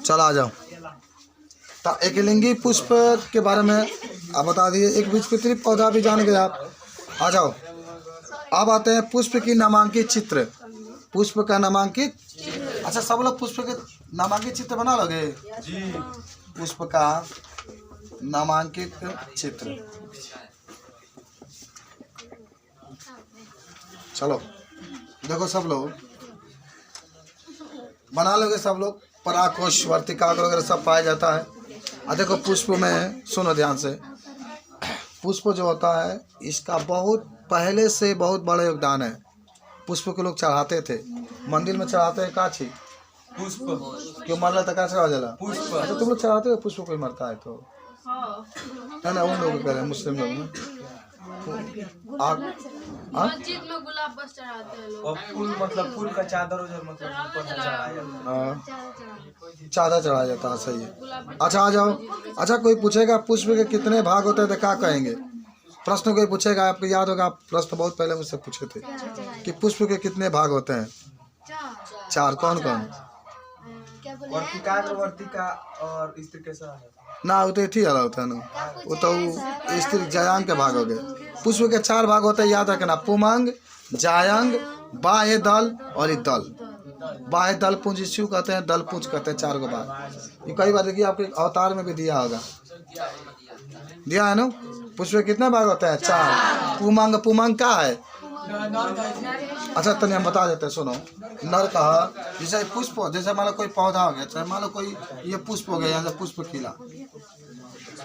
चलो आ जाओ। तो एकलिंगी पुष्प के बारे में आप बता दिए, एक बीजपत्री पौधा भी जान गए आप। आ जाओ, अब आते हैं पुष्प की नामांकित चित्र। पुष्प का नामांकित, अच्छा सब लोग पुष्प के नामांकित चित्र बना लोगे जी। पुष्प का नामांकित चित्र, चलो देखो सब लोग बना लोगे सब लोग। पराकोश, वर्तिकाग्र वगैरह सब पाया जाता है। और देखो पुष्प में सुनो ध्यान से, पुष्प जो होता है इसका बहुत पहले से बहुत बड़ा योगदान है। पुष्प को लोग चढ़ाते थे, मंदिर में चढ़ाते हैं का चीज, पुष्प। क्यों मरला तक चढ़ा जाला पुष्प। अच्छा तुम लोग चढ़ाते हो पुष्प, कोई मरता है तो है ना, उन लोग कह रहे हैं मुस्लिम लोग में मस्जिद में गुलाब बस चढ़ाते हैं लोग, और फूल मतलब फूल का चादर मतलब चादर चढ़ाया जाता है, सही है। अच्छा आ जाओ, अच्छा कोई पूछेगा पुष्प के कितने भाग होते हैं तो क्या कहेंगे? प्रश्न कोई पूछेगा, आपको याद होगा, आप प्रश्न बहुत पहले मुझसे पूछे थे कि पुष्प के कितने भाग होते हैं? 4। कौन कौन? वर्तिका और स्त्रीकेशर ना, वो तो ठीक वाला होता है ना, वो तो स्त्री जायांग के भाग हो गए। पुष्प के 4 भाग होते हैं, याद रखना, पुमंग, जायंग, बाह्य दल और एक दल। बाह्य दल पुंज इश्यू कहते हैं, दल पुंज कहते हैं, 4 को भाग। ये कई बार देखिए आपके अवतार में भी दिया होगा, दिया है ना। पुष्प के कितने भाग होते हैं? 4। पुमंग, पुमंग क्या है? अच्छा तनिक हम बता देते हैं, सुनो। नर कहा, जैसे पुष्प, जैसे मान लो कोई पौधा हो गया, चाहे मान लो कोई ये पुष्प हो गया, यहाँ से पुष्प खिला,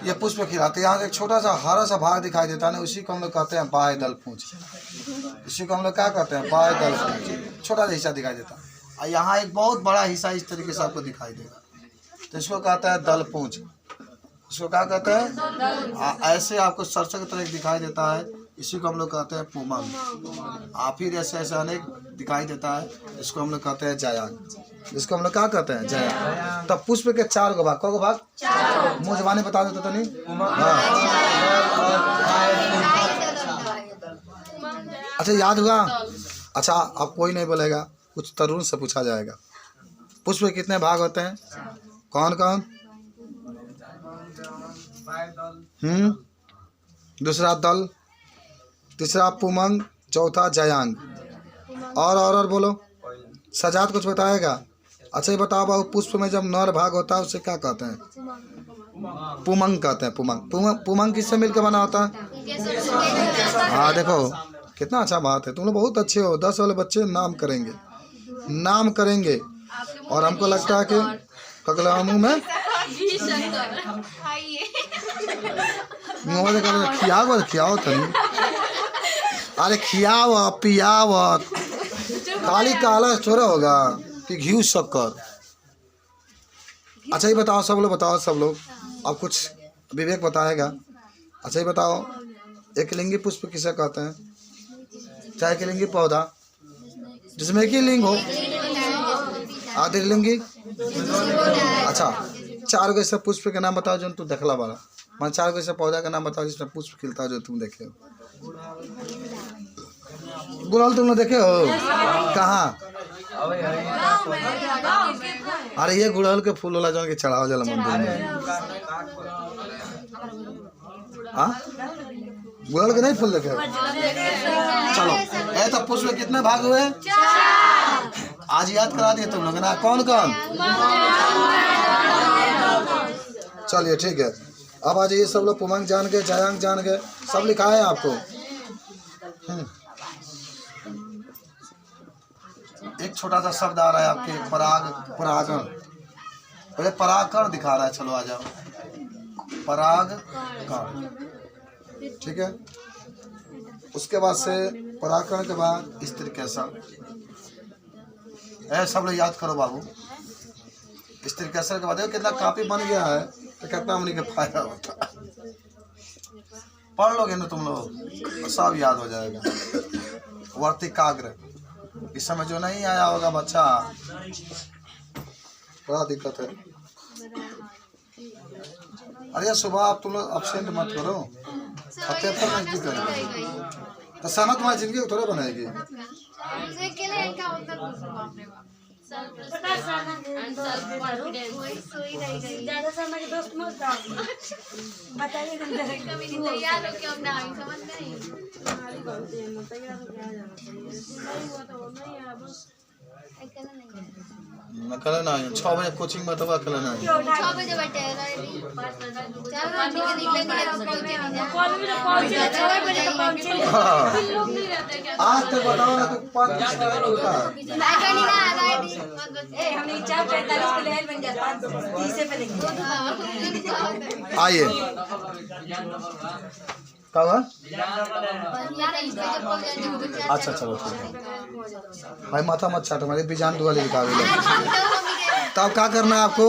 ये पुष्प खिला, तो यहाँ से एक छोटा सा हरा सा भाग दिखाई देता है ना, उसी को हम लोग कहते हैं बाह्य दल पुंज। इसी को हम लोग क्या कहते हैं? बाह्य दल पुंज। छोटा सा हिस्सा दिखाई देता है, और यहाँ एक बहुत बड़ा हिस्सा इस तरीके से आपको दिखाई देगा, तो इसको कहता है दल पुंज। इसको क्या कहते हैं? ऐसे आपको सरसों की तरह दिखाई देता है, इसी को हम लोग कहते हैं पुमंग। फिर ऐसे ऐसे अनेक दिखाई देता है, इसको हम लोग कहते हैं जायांग। इसको हम लोग क्या कहते हैं? जायांग। तब पुष्प के 4 को भाग, कौ को भाग? मुँह जबानी बता देते तो नहीं। अच्छा याद हुआ? अच्छा अब कोई नहीं बोलेगा, कुछ तरुण से पूछा जाएगा। पुष्प के कितने भाग होते हैं? कौन कौन? दूसरा दल, तीसरा पुमंग, चौथा जायांग। और बोलो, सजात कुछ बताएगा? अच्छा ये बताओ बाबू, पुष्प में जब नर भाग होता है उसे क्या कहते हैं? पुमंग कहते हैं। पुमंग, पुमंग किससे मिलकर बना होता है? हाँ देखो कितना अच्छा बात है, तुम लोग बहुत अच्छे हो। 10 वाले बच्चे नाम करेंगे, नाम करेंगे। और हमको लगता है कि कगला मुँह में खियाओ खियाओ तनी, अरे खियाओ पियाओ, काली काला थोड़ा होगा कि घी शक्कर। अच्छा ये बताओ सब लोग, बताओ सब लोग, अब कुछ विवेक बताएगा। अच्छा ये बताओ, एकलिंगी पुष्प किसे कहते हैं? चाहे एकलिंगी पौधा जिसमें एक ही लिंग हो, आदिलिंगी। अच्छा 4 गो ऐसे पुष्प के नाम बताओ जो तू देखला वाला, मान 4 गो ऐसे पौधा का नाम बताओ जिसमें पुष्प खिलता है जो तुम देखे हो। गुड़हल तुम लोग देखे हो? कहाँ? अरे ये गुड़हल के फूल वाला जो कि चढ़ाओ जला मंदिर में। हाँ गुड़हल के नहीं फूल देखे? चलो ये तो पुष्प कितने भाग हुए? आज याद करा दिए तुम लोग ना, कौन कौन? चलिए ठीक है, अब आ जाइए सब लोग। पुमंग जान गए, जायांग जान गए, सब लिखा है आपको। एक छोटा सा शब्द आ रहा है आपके, पराग, परागण। पहले परागकण दिखा रहा है, चलो आ जाओ। परागकण, ठीक है। उसके बाद से परागकण के बाद स्त्रीकेशर। सब लोग याद करो बाबू। स्त्रीकेशर के बाद देखो कितना काफी बन गया है, तो कितना हमने के फायदा होता है। पढ़ लोगे ना तुम लोग, सब याद हो जाएगा। वर्तिकाग्र, इस समय जो नहीं आया होगा बच्चा, बड़ा दिक्कत है। अरे सुबह आप तुम लोग अब्सेंट मत करो, 77 नजदीक है तो सनत तुम्हारी जिंदगी थोड़ा बनाएगी। ज्यादा समय के दोस्त मत जाओ बताइए तैयार हो क्यों ना आई समझ नहीं मैं कल ना 6 बजे कोचिंग में तो कल ना 6 बजे बैठे हैं चलो हम निकलेंगे और पहुंचे नहीं कॉल में तो पहुंचे 6 बजे तो पहुंचे लोग नहीं रहते क्या आज तक बताओ ना तो 5 होता है। लाइट नहीं ना लाइट ए हमने 4:45 पे लहर बन जाता 30 पे लेंगे आइए क्या हुआ? अच्छा चलो ठीक है भाई माथा मत चाटो मेरे बीजान दुआले लिखा हुआ तो अब क्या करना है आपको?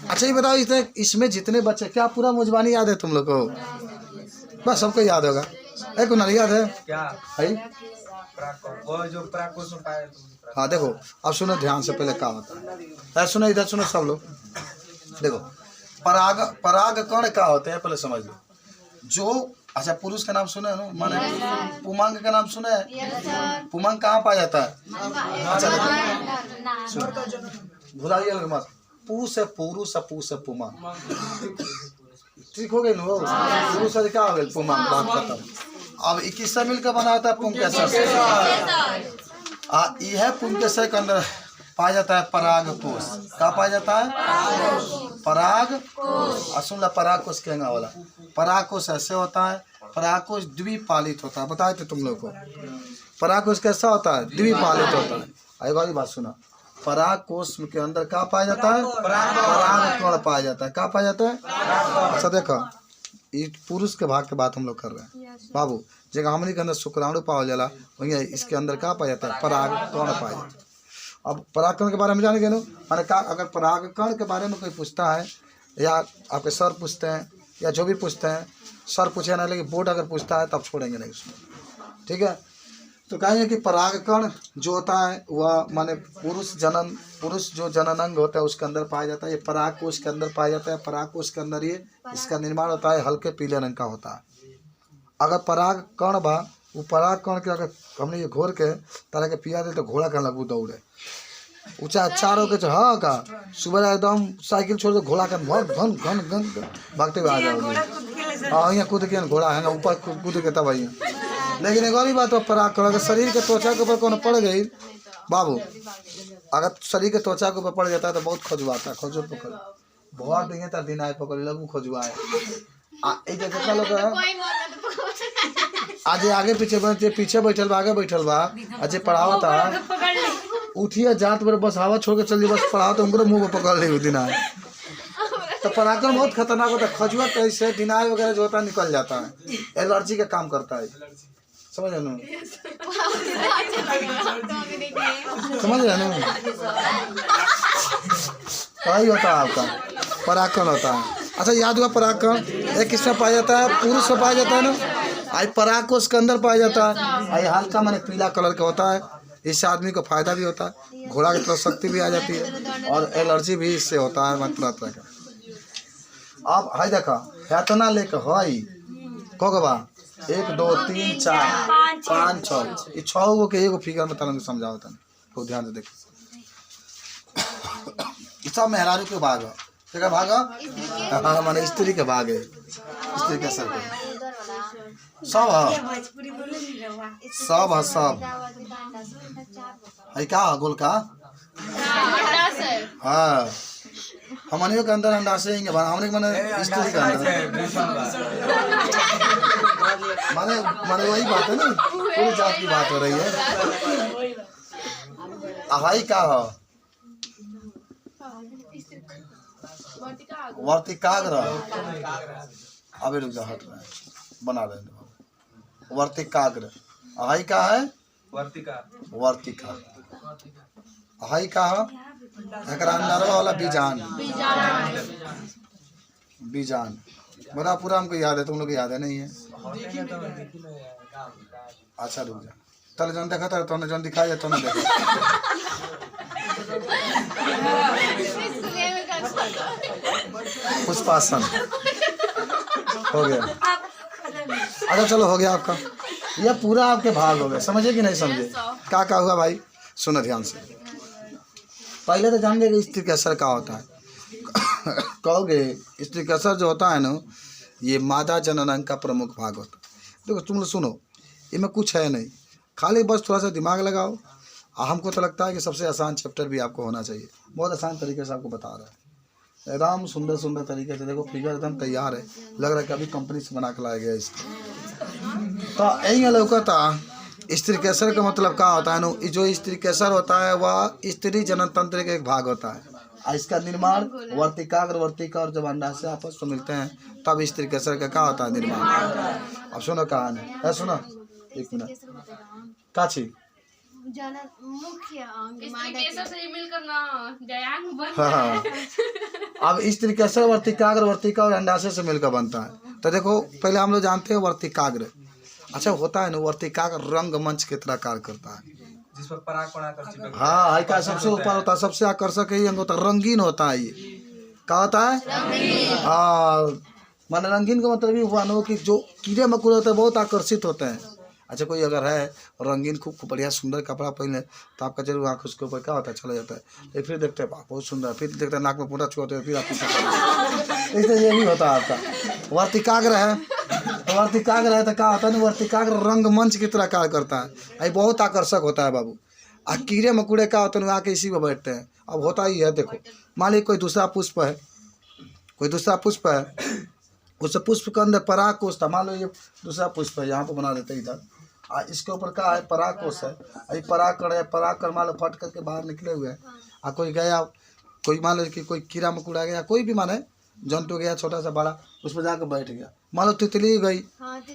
अच्छा ये बताओ इसमें जितने बच्चे क्या पूरा मुजबानी याद है तुम लोग को? बस सबको याद होगा। एक कुनाल याद है क्या है? वो जो प्राकोस में पाया हाँ देखो अब सुनो ध्यान से पहले क्या होता है। सुनो इधर सुनो सब लोग देखो पराग पराग कण क्या होते हैं पहले समझ लो। जो अच्छा पुरुष का नाम सुने है ना माने पुमांग का नाम सुने है? पुमांग कहाँ पाया जाता है? अच्छा भुलाइए मत पू से पुरुष पू से पुमांग ठीक हो गई ना पुरुष से क्या हो गई पुमांग बात खत्म। अब 21 मिलकर बना होता है पुंकेसर से यह पुंकेसर के अंदर पाया जाता है पराग कोश। क्या पाया जाता है? पराग सुन ला पराग कोश कहना वाला पराग कोश ऐसे होता है। पराग कोश द्विपालित होता है बताए थे तुम लोग को। पराग कोश कैसा होता है? द्विपालित होता है। एक वाली बात सुना पराग कोश के अंदर क्या पाया जाता है? पराग कण पाया जाता है। क्या पाया जाता है? अच्छा देखो ये पुरुष के भाग के बात हम लोग कर रहे हैं बाबू। जगह हमने के अंदर शुक्राणु पाया जाला वही इसके अंदर क्या पाया जाता है? पराग कण पाया जाता है। अब परागकण के बारे में जानेंगे ना मैंने कहा अगर परागकण के बारे में कोई पूछता है या आपके सर पूछते हैं या जो भी पूछते हैं सर पूछे ना लेकिन बोर्ड अगर पूछता है तब छोड़ेंगे नहीं उसमें ठीक है। तो कहेंगे कि परागकण जो होता है वह माने पुरुष जो जनन अंग होता है उसके अंदर पाया जाता है। ये पराग कोश के अंदर पाया जाता है। पराग कोश के अंदर ये इसका निर्माण होता है हल्के पीले रंग का होता है। अगर परागकण बा वो परागकण के अगर हमने ये घोर के तरह के पिया दे तो घोड़ा का लगू दौड़े ऊंचा चारों के हाँ का सुबह एकदम साइकिल छोड़ दो घोड़ा का घन घन घन भागते हुए आ जाओगे। हाँ यहाँ कूद के घोड़ा है ना ऊपर कूद के तब आइए। लेकिन एक और ही बात है परागकण अगर शरीर के त्वचा के ऊपर कौन पड़ गई बाबू अगर शरीर के त्वचा के ऊपर पड़ जाता है तो बहुत खजुआता है। खजुआ पकड़ बहुत देंगे तब दिन आए पकड़ लगू खजुआ है कितना लोग आज आगे पीछे बैठल बा आगे बैठल बा आज पढ़ावा था उठिए जात पर बस हवा छोड़ के चल बस पढ़ाओ तो उनको मुंह पर पकड़ ली दिन आए तो पराक्रम बहुत खतरनाक होता है। खजुआ कैसे दिनाय वगैरह जो होता है निकल जाता है एलर्जी का काम करता है समझ रहे ना वही होता है आपका पराक्रम होता है। अच्छा याद हुआ पराक्रम एक किसमें पाया जाता है? पुरुष में पाया जाता है ना। आई पराग कोश के अंदर पाया जाता है। आई हल्का मैंने पीला कलर का होता है। इससे आदमी को फायदा भी होता है घोड़ा की तरफ शक्ति भी आ जाती है और एलर्जी भी इससे होता है तरह तरह का। अब हाई देखा हेतना लेकर हई कोगबा 1 2 3 4 5 6 ये 6 गो के एगो फिगर में तन समझाओ तन खूब ध्यान से देखो। सब मेहरारू के भाग है भाग हाँ माने स्त्री के भाग है स्त्री के सर सब है सब है क्या गोल का हाँ हमने के अंदर अंडा से हमने माने स्त्री के अंदर माने माने वही बात है ना पूरी जात की बात हो रही है। हाई क्या है? वर्तिकाग्र अभी रुक जा हट रहा है बना रहे वर्तिकाग्र। हाई का है? वर्तिका हाई का है? अंदर वाला बीजान बीजान बता पूरा हमको याद है तुम लोग याद है नहीं है। अच्छा रुक जा तले जन देखा था तुमने जन दिखाया तुमने देखा पुष्पासन हो गया। अच्छा चलो हो गया आपका यह पूरा आपके भाग हो गए समझे कि नहीं समझे क्या हुआ भाई सुनो ध्यान से। पहले तो जान गए स्त्री केसर क्या होता है। कहोगे स्त्री केसर जो होता है ना, ये मादा जननांग का प्रमुख भाग होता है। देखो तुम लोग सुनो, इनमें कुछ है नहीं, खाली बस थोड़ा सा दिमाग लगाओ। हमको तो लगता है कि सबसे आसान चैप्टर भी आपको होना चाहिए, बहुत आसान तरीके से आपको बता रहा है, एकदम सुंदर सुंदर तरीके से। देखो फिगर एकदम तैयार है, लग रहा है कि अभी कंपनी से बना के लाया गया इसको। तो यही लौकता स्त्री केसर का मतलब क्या होता है ना, जो स्त्री केसर होता है वह स्त्री जनन तंत्र का एक भाग होता है। और इसका निर्माण वर्तिकाग्र वर्तिका और जब अंडा से आपस में मिलते हैं तब स्त्री केसर का क्या होता है निर्माण। अब सुनो कहानी है, सुनो एक मिनट काची मुख्य अंग स्त्री केसर से ही मिलकर ना जयांग बन हाँ। अब स्त्री केसर वर्तिकाग्र वर्तिका और अंडाशय से मिलकर बनता है। तो देखो पहले हम लोग जानते हैं वर्तिकाग्र, अच्छा होता है ना, वर्तिकाग्र रंगमंच की तरह कार्य करता है, जिस पर पराग पड़ा कर चिपक हाँ हाई का सबसे ऊपर होता है, सबसे आकर्षक यही अंग होता है, रंगीन होता है। ये क्या होता है? हाँ, मन रंगीन का मतलब ये हुआ ना कि जो कीड़े मकोड़े होते हैं बहुत आकर्षित होते हैं। अच्छा कोई अगर है रंगीन खूब बढ़िया सुंदर कपड़ा पहने तो आपका जरूर आँख उसके ऊपर क्या होता है चला जाता है, फिर देखते हैं बहुत सुंदर, फिर देखते हैं नाक में पूरा छुआते हैं, फिर आप इसलिए ये भी होता है आपका। वर्तिकाग्र है तो वर्तिकाग्र है तो क्या होता है ना, वर्तिकाग्र रंगमंच की तरह कार्य करता है, ये बहुत आकर्षक होता है बाबू। और कीड़े मकोड़े क्या होते हैं आके इसी में बैठते हैं। अब होता ही है, देखो मान लीजिए कोई दूसरा पुष्प है, कोई दूसरा पुष्प है, उस पुष्प के अंदर पराग कोष था, मान लो ये दूसरा पुष्प है, यहाँ पर बना देते इधर, इसके ऊपर क्या है पराग कोष है, ये पराग कर मान लो फट करके बाहर निकले हुए हैं। कोई गया, कोई मान लो कि कोई कीड़ा मकोड़ा गया, कोई भी माने जंतु गया छोटा सा बड़ा, उस पर जाकर बैठ गया, मान लो तितली गई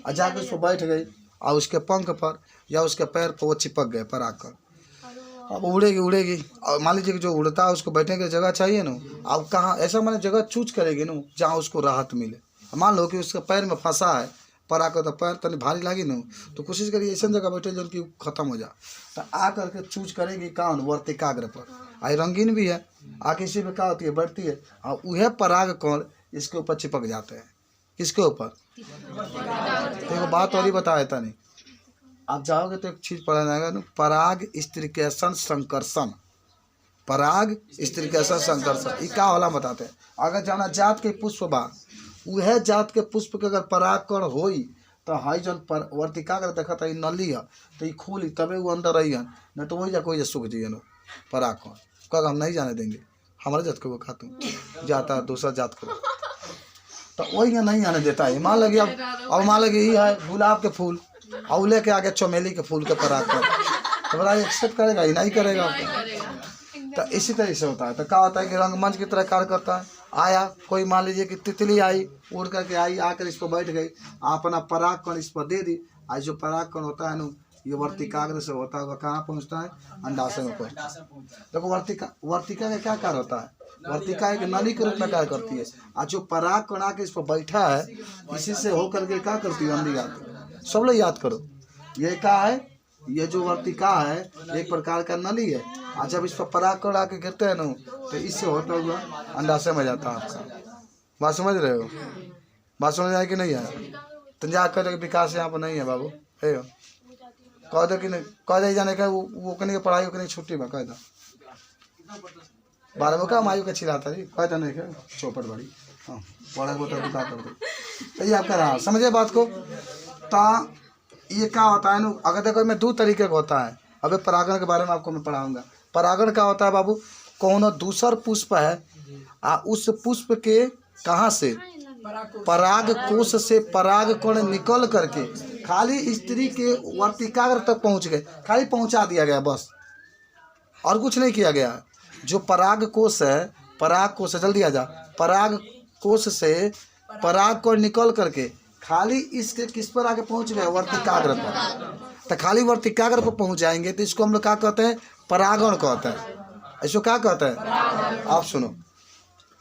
और जाकर उस पर बैठ गई और उसके पंख पर या उसके पैर पर वो चिपक गए पराग कर। अब उड़ेगी और मान लीजिए कि जो उड़ता है उसको बैठने की जगह चाहिए ना, अब कहाँ ऐसा माने जगह चूज करेगी ना जहाँ उसको राहत मिले। मान लो कि उसके पैर में फंसा है पराग तो पैर तनी भारी लगी ना, तो कोशिश करिए ऐसा जगह बैठे जो उनकी खत्म हो जाए, तो आ करके चूज करेगी कौन वर्तिकाग्र पर। आई रंगीन भी है, आके इसी में क्या होती है बैठती है और वह पराग कौन इसके ऊपर चिपक जाते हैं, किसके ऊपर। देखो बात और ही बताया था नहीं, आप जाओगे तो एक चीज़ पढ़ा जाएगा ना, पराग स्त्रीकेशन संकर्षण, पराग स्त्रीकेशन संकर्षण, ये क्या होला बताते हैं। अगर जाना जात के पुष्प बा, वह जात के पुष्प के अगर परागकण होई तो हाई जन पर वर्तिकाग्र देखा था नली है तो ये खोली तबे वो अंदर रही है, नहीं तो वही जा कोई सूख जाइए नो परागकण। कहा हम नहीं जाने देंगे, हमारे जात को वो खा तू जाता है दूसरा जात को, तो वही नहीं आने देता है। मान लगे अब मान लगे ये है गुलाब के फूल और लेके आगे चमेली के फूल के परागकण, तो बड़ा एक्सेप्ट करेगा ही नहीं करेगा। तो इसी तरह से होता है। तो क्या होता है कि रंगमंच की तरह कार्य करता है। आया कोई मान लीजिए कि तितली आई, उड़ करके आई, आकर इस पर बैठ गई, अपना परागकण इस पर दे दी, आज जो परागकण होता है ना ये वर्तिकाग्र से होता है, कहाँ पहुँचता है अंडाशय में पहुँचता है। देखो वर्तिका का क्या कार्य होता है, वर्तिका एक नली के रूप में कार्य करती है, आज जो परागकण आके इस पर बैठा है इसी से होकर के क्या करती है अंधी याद, सब लोग याद करो ये क्या है, ये जो वर्तिका है एक प्रकार का नली है, और जब इस पर परागकण आके गिरते हैं ना तो इससे होता हुआ अंडाशय में जाता है आपका। बात समझ रहे हो, बात समझ आए कि नहीं है। तो जाकर विकास यहाँ पर नहीं है बाबू, है कह दो कि नहीं, कह दे जाने का वो कहीं की पढ़ाई कहीं छुट्टी में कह दो 12 का मायू का छिलाता रही कह दो नहीं क्या चौपट बड़ी, हाँ पढ़ा को तो कर दो, तो ये आपका रहा समझे बात को। तो ये क्या होता है ना, अगर देखो मैं 2 तरीके का होता है। अबे परागण के बारे में आपको मैं पढ़ाऊंगा। परागण क्या होता है बाबू, कौन दूसर पुष्प है उस पुष्प के कहाँ से पराग कोष से पराग कण निकल करके खाली स्त्री के वर्तिकाग्र तक पहुँच गए, खाली पहुँचा दिया गया बस, और कुछ नहीं किया गया। जो पराग कोष है, पराग कोष से जल्दी आ जा, पराग कोष से पराग कण निकल करके खाली इसके किस पर आके पहुंच गए वर्तिकाग्र पर, तो खाली वर्तिकाग्र पर पहुंच जाएंगे तो इसको हम लोग क्या कहते हैं परागण कहते हैं। इसको क्या कहते हैं आप सुनो,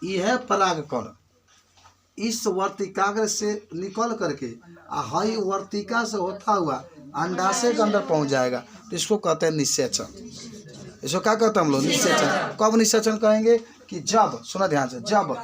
यह है परागकण इस वर्तिकाग्र से निकल करके हाई वर्तिका से होता हुआ अंडाशय के अंदर पहुंच जाएगा, तो इसको कहते हैं निषेचन। इसको क्या कहते हैं हम लोग निषेचन। कब निषेचन कहेंगे कि जब, सुना ध्यान से, जब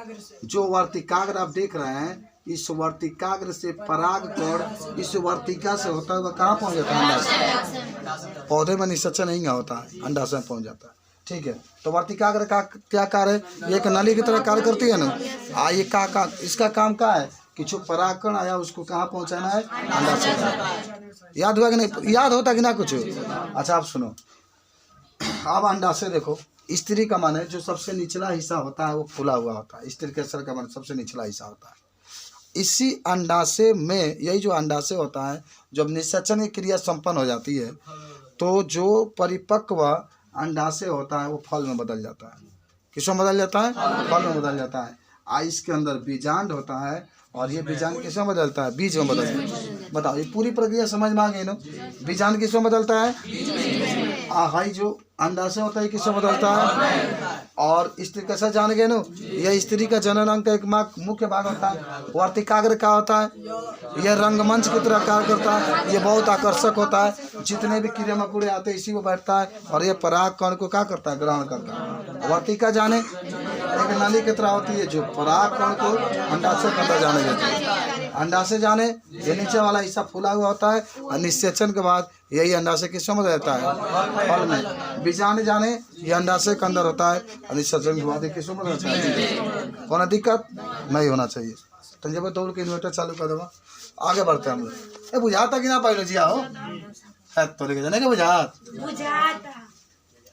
जो वर्तिकाग्र आप देख रहे हैं इस वर्तिकाग्र से परागकण इस वर्तिका से होता हुआ कहाँ पहुँच जाता है अंडाशय। पौधे में निषेचन नहीं होता है, अंडाशय में पहुँच जाता है। ठीक है। तो वर्तिकाग्र का क्या कार्य है? ये एक नली की तरह कार्य करती है ना। ये का इसका काम क्या है कि जो परागकण आया उसको कहाँ पहुँचाना है? अंडाशय। याद हुआ कि नहीं? याद होता कि ना कुछ? अच्छा आप सुनो, अब अंडाशय देखो, स्त्री का माने जो सबसे निचला हिस्सा होता है वो फूला हुआ होता है। स्त्री के शरीर का माने सबसे निचला हिस्सा होता है। इसी अंडाशय में, यही जो अंडाशय होता है, जब निषेचन की क्रिया संपन्न हो जाती है तो जो परिपक्व अंडाशय होता है वो फल में बदल जाता है। किसमें बदल जाता है? फल में बदल जाता है। इसके अंदर बीजांड होता है और ये बीजांड किसमें बदलता है? बीज में बदलता है। बताओ, ये पूरी प्रक्रिया समझ में आ गई ना? बीजांड किसमें बदलता है? हाई जो अंडाशय होता है किसमें बदलता है? और स्त्री कैसा जान गए नो? यह स्त्री का जनन अंग का एक मुख्य भाग होता है। वर्तिकाग्र का होता है, यह रंगमंच की तरह कार्य करता है। ये बहुत आकर्षक होता है। जितने भी कीड़े मकोड़े आते हैं इसी में बैठता है और ये पराग कण को क्या करता है? ग्रहण करता है। वर्तिका जाने एक नली की तरह होती है जो पराग कण को अंडाशय करता जाने देती है। अंडाशय जाने ये नीचे वाला हिस्सा फूला हुआ होता है और निषेचन के बाद यही अंडाशय किसमें बदल जाता है? फल में। बीजांड जाने ये अंडाशय के अंदर होता है और निषेचन के बाद किसमें बदल जाता है? कोई दिक्कत नहीं होना चाहिए। तो जब दौड़ के इन्वर्टर चालू कर देगा, आगे बढ़ते हैं हम लोग। ये बुझाता कि ना बायोलॉजी आओ है तो लेके जाने के बुझाता।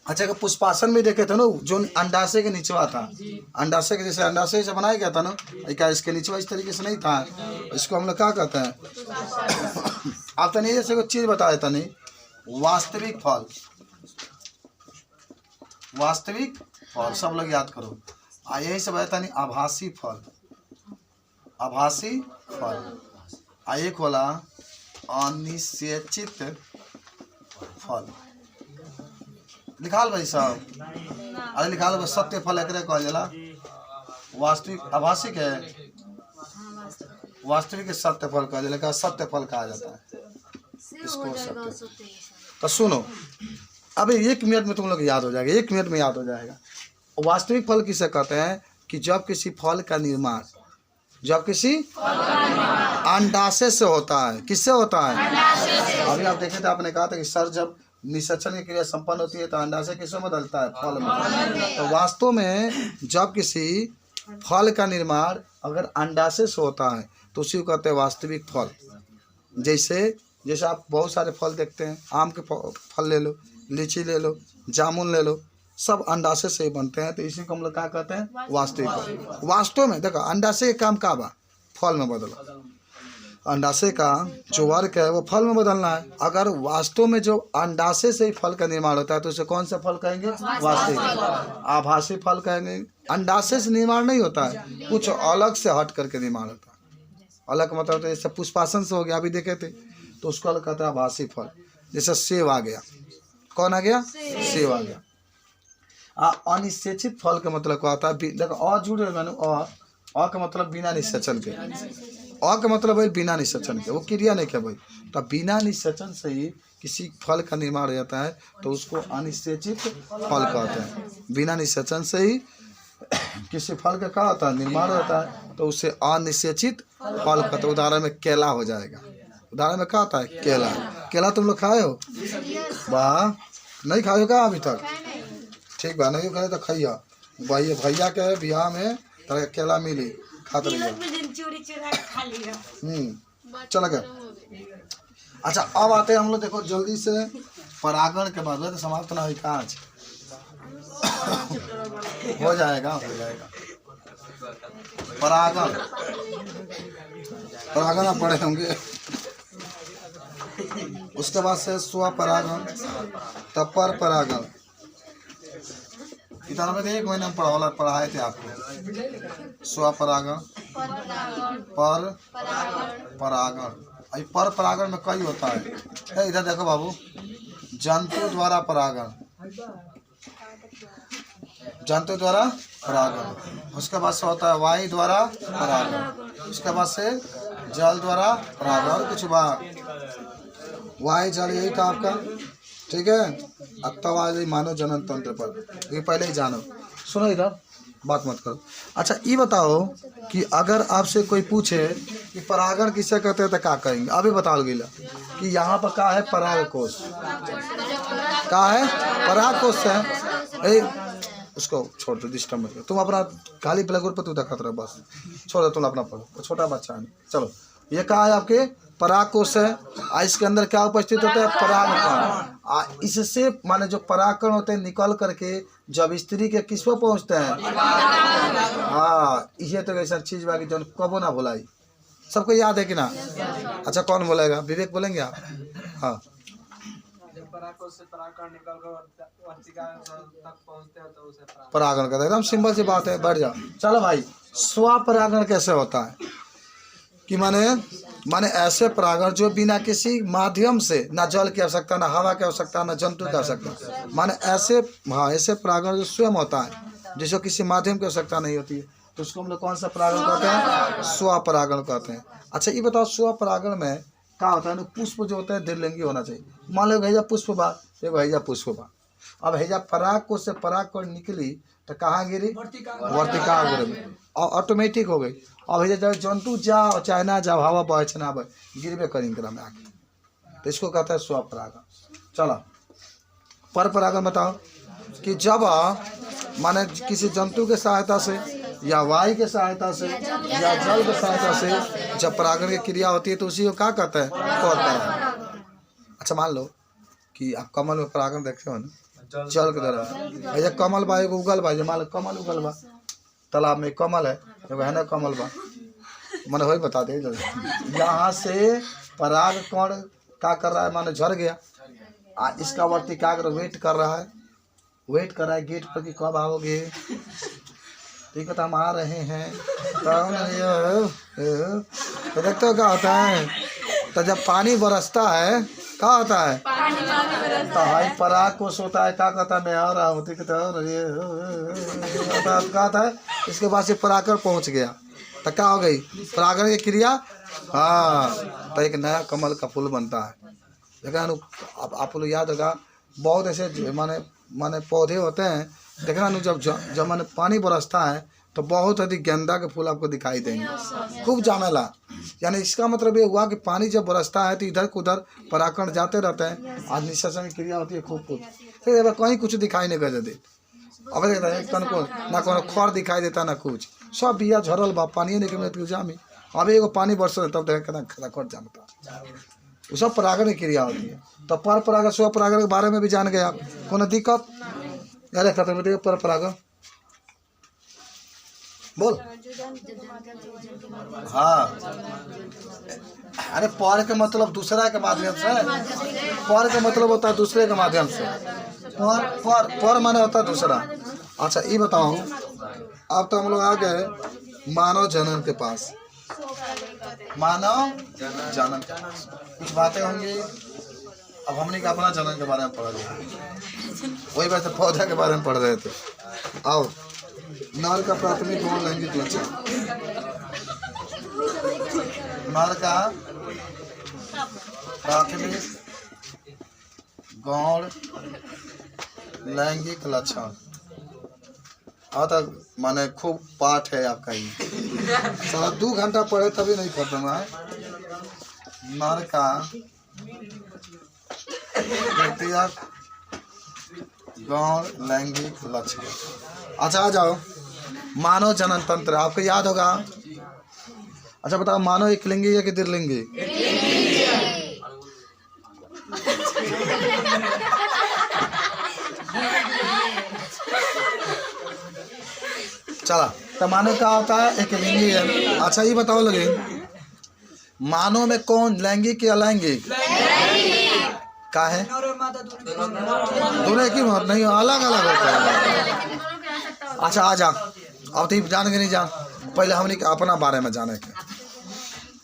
अच्छा कि पुष्पासन में देखे थे ना, जो अंडाशय के नीचवा था, अंडाशय के जैसे अंडाशय से बनाया गया था ना, क्या इसके नीचवा इस तरीके से नहीं था? इसको हम लोग क्या कहते हैं? आप तो नहीं जैसे कुछ चीज़ बता देता नहीं। वास्तविक फल, वास्तविक फल सब लोग याद करो। यही सब बताता नहीं। आभासी फल, आभासी फल। एक होला अनिश्चित फल। लिखाल भाई साहब, अरे लिखाल भाई, सत्य फल एक कहल जाला। वास्तविक आभासी के वास्तविक के सत्य फल कहल जाला। सत्य फल कहा जाता है इसको सत्य। तो सुनो, अभी 1 मिनट में तुम लोग याद हो जाएगा, 1 मिनट में याद हो जाएगा। वास्तविक फल किसे कहते हैं? कि जब किसी फल का निर्माण, जब किसी अंडाशय से होता है। किससे होता है? अभी आप देखे थे, आपने कहा था कि सर जब निषेचन की क्रिया संपन्न होती है तो अंडाशय किसमें बदलता है? फल में। तो वास्तव में जब किसी फल का निर्माण अगर अंडाशय से होता है तो उसी को कहते हैं वास्तविक फल। जैसे आप बहुत सारे फल देखते हैं, आम के फल ले लो, लीची ले लो, जामुन ले लो, सब अंडाशय से ही बनते हैं। तो इसी को हम लोग क्या कहते हैं? वास्तविक फल। वास्तव में देखो, अंडाशय का काम क्या बा? फल में बदलो। अंडाशय का जो वर्क है वो फल में बदलना है। अगर वास्तव में जो अंडाशय से ही फल का निर्माण होता है तो उसे कौन सा फल कहेंगे? वास्तविक। आभासी फल कहेंगे। अंडाशय से निर्माण नहीं होता है, कुछ अलग से हट करके निर्माण होता है। अलग मतलब जैसे पुष्पासन से हो गया, अभी देखे थे, तो उसको अलग कहते हैं आभासी फल। जैसे सेब आ गया, कौन आ गया? सेब आ गया। अनिषेचित फल का मतलब क्या होता है? देखो, जुड़े अ का मतलब बिना निषेचन के, अ का मतलब भाई बिना निषेचन के, वो क्रिया नहीं क्या भाई। तो बिना निषेचन से ही किसी फल का निर्माण हो जाता है तो उसको अनिषेचित फल कहते हैं। बिना निषेचन से ही किसी फल का क्या होता है? निर्माण होता है तो उसे अनिषेचित फल कहते हैं। उदाहरण में केला हो जाएगा। उदाहरण में क्या होता है? केला। केला तुम लोग खाए हो? वाह, नहीं खाए हो क्या अभी तक? ठीक बा, नहीं खाए तो खाइया। भैया के बियाह में तरह केला मिली, खाते रहिए। चल गया। अच्छा, अब आते हैं हम लोग, देखो जल्दी से परागण के बाद तो समाप्त ना हुई काज हो जाएगा, हो जाएगा। परागण, परागण आप पढ़े होंगे। उसके बाद से स्वपरागण, तब पर परागण। इतना में 1 महीना में पढ़ाए थे आपको। स्वपरागण, पर परागण। पर परागण में कई होता है। इधर देखो बाबू, जंतु द्वारा परागण, जंतु द्वारा परागण। उसके बाद से होता है वायु द्वारा परागण। उसके बाद से जल द्वारा परागण। और कुछ बात, वायु जल यही था आपका, ठीक है। अब तब आ जाए मानव जनन तंत्र पर, ये पहले ही जानो। सुनो इधर, बात मत करो। अच्छा, ये बताओ कि अगर आपसे कोई पूछे कि परागण किसे कहते हैं तो क्या कहेंगे? अभी बताओ गिला कि यहाँ पर क्या है? परागकोश। क्या है? परागकोश है। ए उसको छोड़ दो, डिस्टर्ब मत करो। तुम अपना खाली ब्लैकबोर्ड पर तू देखा रहो बस, छोड़ दो, तुम अपना पढ़ो, वो छोटा बच्चा है। चलो ये कहा है आपके पराग कोश है। इसके अंदर क्या उपस्थित होता है? पराग। इससे माने जो परागकण होते हैं निकल करके जब स्त्री के किस पर पहुँचते हैं? हाँ, ये तो ऐसा चीज बाकी जो कबो ना भुलाई। सबको याद है कि ना? अच्छा कौन बोलेगा? विवेक बोलेंगे आप? हाँ, पराकोश से परागकण निकल कर वर्तिका तक पहुंचते हैं तो उसे परागण कहते हैं। एकदम सिंपल सी बात है, बैठ जाओ। चलो भाई, स्वपरागण कैसे होता है? कि माने ऐसे परागण जो बिना किसी माध्यम से, ना जल की आवश्यकता, ना हवा की आवश्यकता, ना जंतु की आवश्यकता, माने ऐसे, हाँ ऐसे परागण जो स्वयं होता है, जिसको किसी माध्यम की आवश्यकता नहीं होती है, तो उसको हम लोग कौन सा परागण कहते हैं? स्वपरागण कहते हैं। अच्छा ये बताओ, स्वपरागण में क्या होता है ना? पुष्प जो होता है द्विलिंगी होना चाहिए। मान लो हैजा पुष्प बा, एगो हैजा पुष्प बा। अब हैजा पराग को से पराग को निकली तो कहाँ गिरी? वर्तिका में, और ऑटोमेटिक हो गई। अब हैजा जब जंतु जाओ चाहे ना जाओ, हवा बहे चाहे ना बहे, गिरबे करेंगे में आके, तो इसको कहता है स्वपरागण। चलो पर परागण बताओ कि जब माने किसी जंतु के सहायता से या वायु के सहायता से या जल के सहायता से जब परागण की क्रिया होती है तो उसी को क्या कहते हैं? पर परागण। अच्छा मान लो कि आप कमल में परागण देखते हो ना, जल के द्वारा। भैया कमल बा, एगो उगल बा, मान लो कमल उगल बा, तालाब में कमल है, एगो है ना कमल बा, मैंने वही बता दे। यहाँ से पराग कण क्या कर रहा है? माने झड़ गया, इसका वर्तिकाग्र वेट कर रहा है, वेट कर रहा है गेट पर कि कब आओगे। ठीक है, तो हम आ रहे हैं। तो देखते हो क्या होता है? तो जब पानी बरसता है क्या होता है? तो हाई पराग कोश होता है, क्या कहता है? मैं आ रहा हूँ। ठीक है, क्या होता है? इसके बाद से परागण पहुँच गया तो क्या हो गई? परागण की क्रिया। हाँ, तो एक नया कमल का फूल बनता है। लेकिन आप लोग याद होगा, बहुत ऐसे माने पौधे होते हैं, देखना नहीं, जब माने पानी बरसता है तो बहुत अधिक गेंदा के फूल आपको दिखाई देंगे, खूब जामेला। यानी इसका मतलब ये हुआ कि पानी जब बरसता है तो इधर उधर परागण जाते रहते हैं, आज निःश्वासन की क्रिया होती है खूब खूब। फिर कहीं कुछ दिखाई नहीं कर देते। अब तन को ना कोनो खर दिखाई देता ना कुछ, सब बिया झरल बा, पानी निकल जामी। अब एगो पानी बरसल तब देखा खर जामता, वो सब परागण की क्रिया होती है। तो पर परागण स्व परागण के बारे में भी जान गया, कोनो दिक्कत? अरे खत्म कर पर परागण बोल। हाँ, अरे पर के मतलब दूसरा के माध्यम से, पर के मतलब होता है दूसरे के माध्यम से। पर माने होता है दूसरा। अच्छा ये बताओ, अब तो हम लोग आ गए मानव जनन के पास। मानव जनन कुछ बातें होंगी। अब हमने का अपना जनन के बारे में पढ़ रहे, वही बात पौधा के बारे में पढ़ रहे थे। आओ, नर का प्राथमिक गौण लैंगिक लक्षण। नर का प्राथमिक गौण लैंगिक लक्षण। हाँ, तक माने खूब पाठ है आपका, ये सारा 2 घंटा पढ़े तभी नहीं खत्म है। नर का व्यक्तिगत गौण लैंगिक लक्षण। अच्छा आ जाओ, मानव जनन तंत्र आपको याद होगा। अच्छा बताओ, मानव एक लिंगी है कि द्विलिंगी? चला, तो मानव क्या होता है? एक लिंगी है। अच्छा ये बताओ लगे, मानव में कौन लैंगिक या अलैंगिक? क्या है? दोनों एक ही बात नहीं, अलग अलग होता है। अच्छा आ जा, अब तो जान के नहीं जान, पहले हमने अपना बारे में जाने के।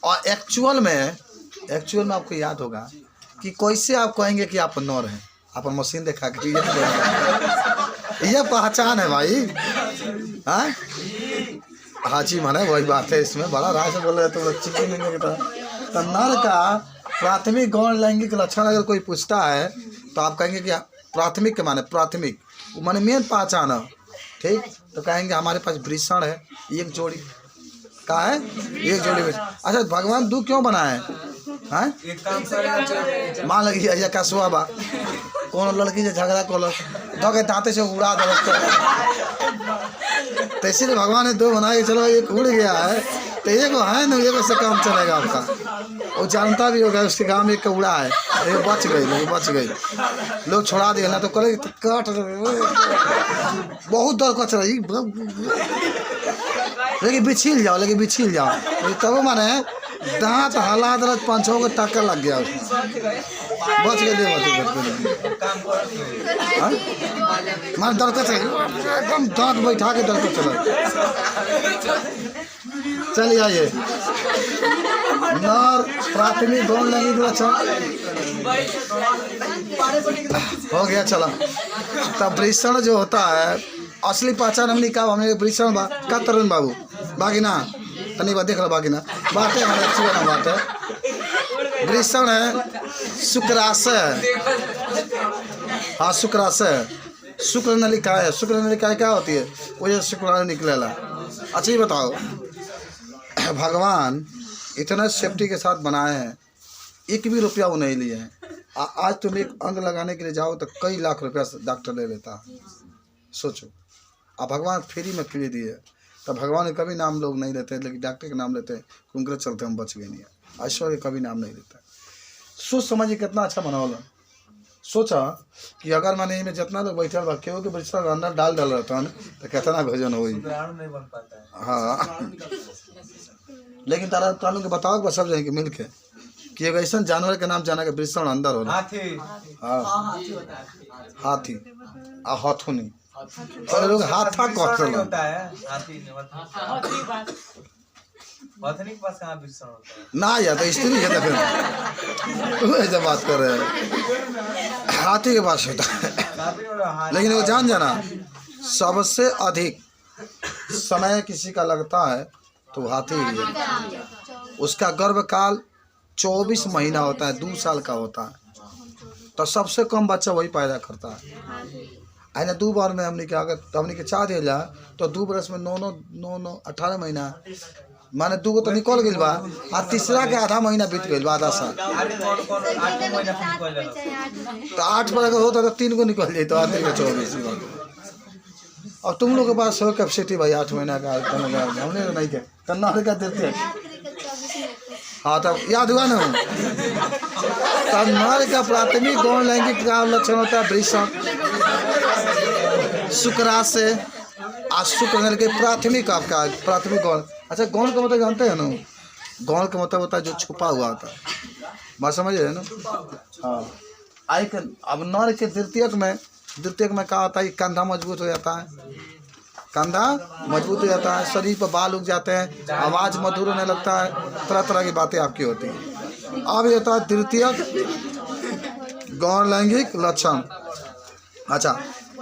और एक्चुअल में आपको याद होगा कि कैसे आप कहेंगे कि आप नर हैं? आप मशीन दिखा के ये पहचान है भाई। हाँ हाँ जी, माने वही बात है। इसमें बड़ा राय से बोल रहे तो चिकन लेंगे की तरह। तो नर का प्राथमिक गौण लैंगिक लक्षण अगर कोई पूछता है तो आप कहेंगे कि प्राथमिक के माने प्राथमिक माने मेन पहचान है। ठीक, तो कहेंगे हमारे पास वृषण है, एक जोड़ी का है, एक जोड़ी में। अच्छा भगवान 2 क्यों बनाए हैं? मान लगी कछुआ बा, कौन लड़की से झगड़ा कोलस धो के दांते से उड़ा दे तो इसीलिए भगवान ने दो बनाए, चलो एक उड़ गया है तो एक है ना, एक से काम चलेगा आपका। वो जानता भी होगा उसके गाँव में एक उड़ा है, ये बच गई, लोग बच गई, लोग छोड़ा दिए ना तो करे तो काट बहुत दर्द कच रही, लेकिन बिछिल जाओ, लेकिन बिछिल जाओ तब माने दांत हला दर्द 5-6 को टक्कर लग गया, बच गए माने दर्द कच एकदम दांत बैठा के दर्द कच रहा। चलिए आइए नर प्राथमिक गौण लैंगिक लक्षण हो गया। चला तब वृषण जो होता है असली पहचान हमने कहा, हमने वृषण का तरुण बाबू बाकी ना तनी बात देख लो, बाकी ना बातें हमारे अच्छी ना बात है। वृषण है शुक्राशय, हाँ शुक्राशय, शुक्र नलिका है। शुक्र नलिका क्या होती है? वो जो शुक्राणु निकलेला। अच्छा ये बताओ, भगवान इतना सेफ्टी के साथ बनाए हैं, एक भी रुपया वो नहीं लिए हैं। आज तुम एक अंग लगाने के लिए जाओ तो कई लाख रुपया डॉक्टर ले लेता है, सोचो। अब भगवान फ्री में फ्री दिए, तो भगवान का कभी नाम लोग नहीं लेते, लेकिन डॉक्टर का नाम लेते हैं, उनके चलते हम बच गए नहीं है। ऐश्वर्य कभी नाम नहीं लेता। सोच समझिए कितना अच्छा बनावला। सोचा कि अगर मैंने इनमें जितना लोग बैठल बा केहू के बच्चा अंदर डाल रहता तो कितना भोजन हो। हाँ लेकिन तारा कानून के बताओ बस सब जाएंगे मिल के कि एक ऐसा जानवर के नाम जाना के वृषण अंदर हो। हाँ हाथी आ हथुनी और लोग हाथा कहते ना या तो स्त्री है, फिर ऐसा बात कर रहे हैं, हाथी के पास होता है। लेकिन वो जान जाना सबसे अधिक समय किसी का लगता है तो हाथी ही है। उसका गर्भकाल 24 महीना होता है, 2 साल का होता है, तो सबसे कम बच्चा वही पैदा करता है। आइना 2 बार में हमने क्या अगर हमने के चाह दिया जाए तो 2 बरस में 9 18 महीना माने 2 को तो निकल गई बा, आ तीसरा के आधा महीना बीत गई, आधा साल। तो 8 पर अगर होता तो 3 को निकल जाए तो आते 24। और तुम लोग के पास हो कैपेसिटी भाई 8 महीना का, हमने तो नहीं क्या का देते। हाँ तब याद हुआ ना। तब नर का प्राथमिक गौण लैंगिक का लक्षण होता है वृषण, शुक्राशय और शुक्र नर के प्राथमिक आपका प्राथमिक गौण। अच्छा गौण का मतलब जानते हैं ना? गौण का मतलब होता है जो छुपा हुआ होता है, बात समझ रहे ना? हाँ आई अब नर के द्वितीयक में क्या होता है? कंधा मजबूत हो जाता है, कंधा मजबूत हो जाता है, शरीर पर बाल उग जाते हैं, आवाज़ मधुर होने लगता है, तरह तरह की बातें आपकी होती हैं। अब ये होता है तृतीयक गौण लैंगिक लक्षण। अच्छा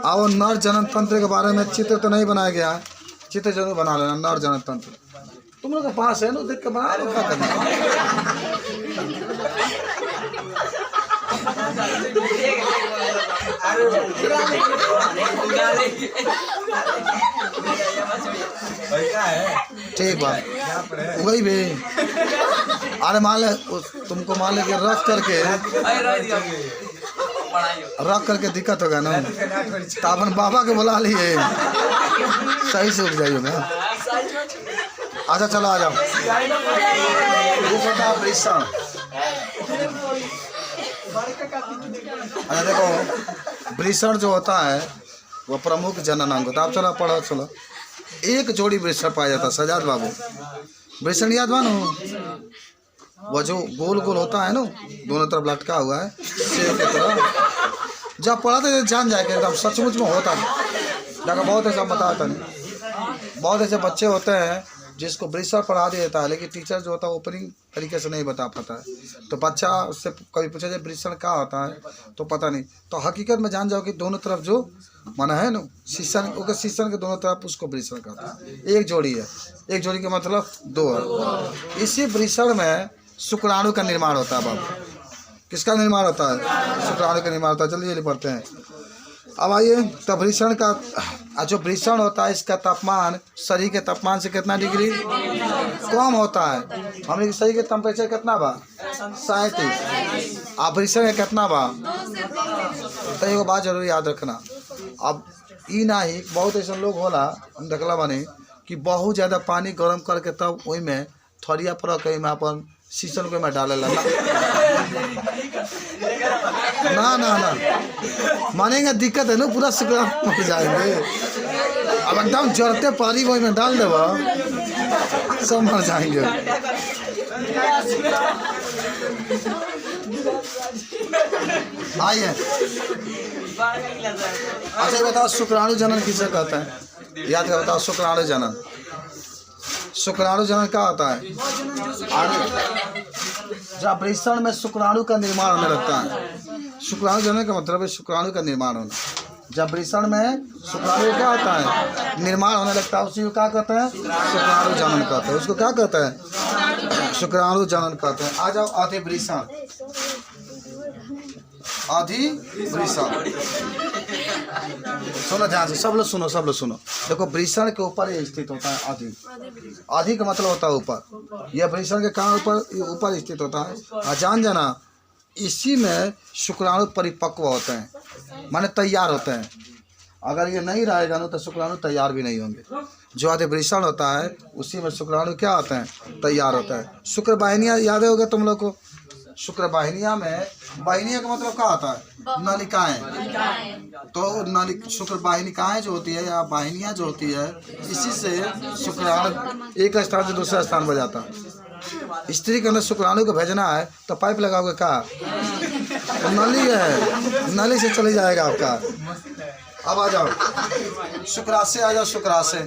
अब नर जनन तंत्र के बारे में चित्र तो नहीं बनाया गया है, चित्र जरूर बना लेना। नर जनन तंत्र तुम लोग के पास है ना, देख के बना लो, क्या करना। ठीक बात वही भी। अरे मान ले तुमको मान ले कि रख करके दिक्कत होगा ना, तो अपन बाबा के बुला लिए सही से उठ जाइए मैं। अच्छा चलो आ जाओ। वृषण अच्छा देखो वृषण जो होता है वो प्रमुख जननांग होता है। आप चलो पढ़ो, चलो एक जोड़ी वृषण पाया जाता है। सजाद बाबू वृषण याद मानो, वो जो गोल गोल होता है ना, दोनों तरफ लटका हुआ है सेब की तरह। जब पढ़ाते जान जाएगा एकदम सचमुच में होता है। देखो बहुत ऐसा बताता नहीं, बहुत ऐसे बच्चे होते हैं जिसको वृषण पढ़ा दिया जाता है, लेकिन टीचर जो होता है ओपनिंग तरीके से नहीं बता पाता है। तो बच्चा उससे कभी पूछा जाए वृषण क्या होता है तो पता नहीं। तो हकीकत में जान जाओ कि दोनों तरफ जो माना है ना शीशन, ओके शीशन के दोनों तरफ उसको वृषण कहता है। एक जोड़ी है, एक जोड़ी का मतलब 2 है। इसी वृषण में शुक्राणु का निर्माण होता है। बाबू किसका निर्माण होता है? शुक्राणु का निर्माण होता है। जल्दी जल्दी पढ़ते हैं। अब आइए, तब वृषण का जो वृषण होता है इसका तापमान शरीर के तापमान से कितना डिग्री कम होता है। हमारे शरीर के टेम्परेचर कितना बा 37, अब वृषण का कितना बा। तो एगो बात जरूर याद रखना, अब ई ना ही बहुत ऐसा लोग होला हम देखला बानी कि बहुत ज़्यादा पानी गर्म करके तब वही में थरिया पर कहीं में अपन शीशन के में डाले ला ना ना ना मानेंगे, दिक्कत है ना, पूरा शुक्र मर जाएंगे। अब एकदम जड़ते पानी वही में डाल देवा सब मर जाएंगे। आइए, अच्छा ये बताओ शुक्राणु जनन किसे कहते हैं, याद कर बताओ। शुक्राणु जनन, शुक्राणु जनन क्या होता है। जब वृषण में शुक्राणु का निर्माण होने लगता है, शुक्राणु जनन का मतलब है शुक्राणु का निर्माण होना। जब वृषण में शुक्राणु क्या होता है निर्माण होने लगता है, उसी को क्या कहते हैं शुक्राणु जनन कहते हैं। उसको क्या कहते हैं शुक्राणु जनन कहते हैं। आ जाओ अधिवृषण, अधिवृषण सुनो ध्यान से, सब लोग सुनो, सब लोग सुनो। देखो वृषण के ऊपर ये स्थित होता है अधि, अधि का मतलब होता है ऊपर। यह वृषण के कहाँ ऊपर स्थित होता है। जान जाना, इसी में शुक्राणु परिपक्व होते हैं, माने तैयार होते हैं। अगर ये नहीं रहेगा ना तो शुक्राणु तैयार भी नहीं होंगे। जो अधिवृषण होता है उसी में शुक्राणु क्या होते हैं तैयार होता है। शुक्र वाहिनियाँ याद होगा तुम लोग को। शुक्र वाहिनियाँ में, वाहिनियाँ का मतलब क्या होता है नलिकाएं। तो शुक्र वाहिनिकाएं जो होती है या वाहिनियाँ जो होती है, इसी से शुक्राणु एक स्थान से दूसरा स्थान पर जाता है। स्त्री के अंदर शुक्राणु को भेजना है तो पाइप लगाओगे क्या, नली है, नली से चली जाएगा आपका। अब आ जाओ शुक्राशय, आ जाओ शुक्राशय।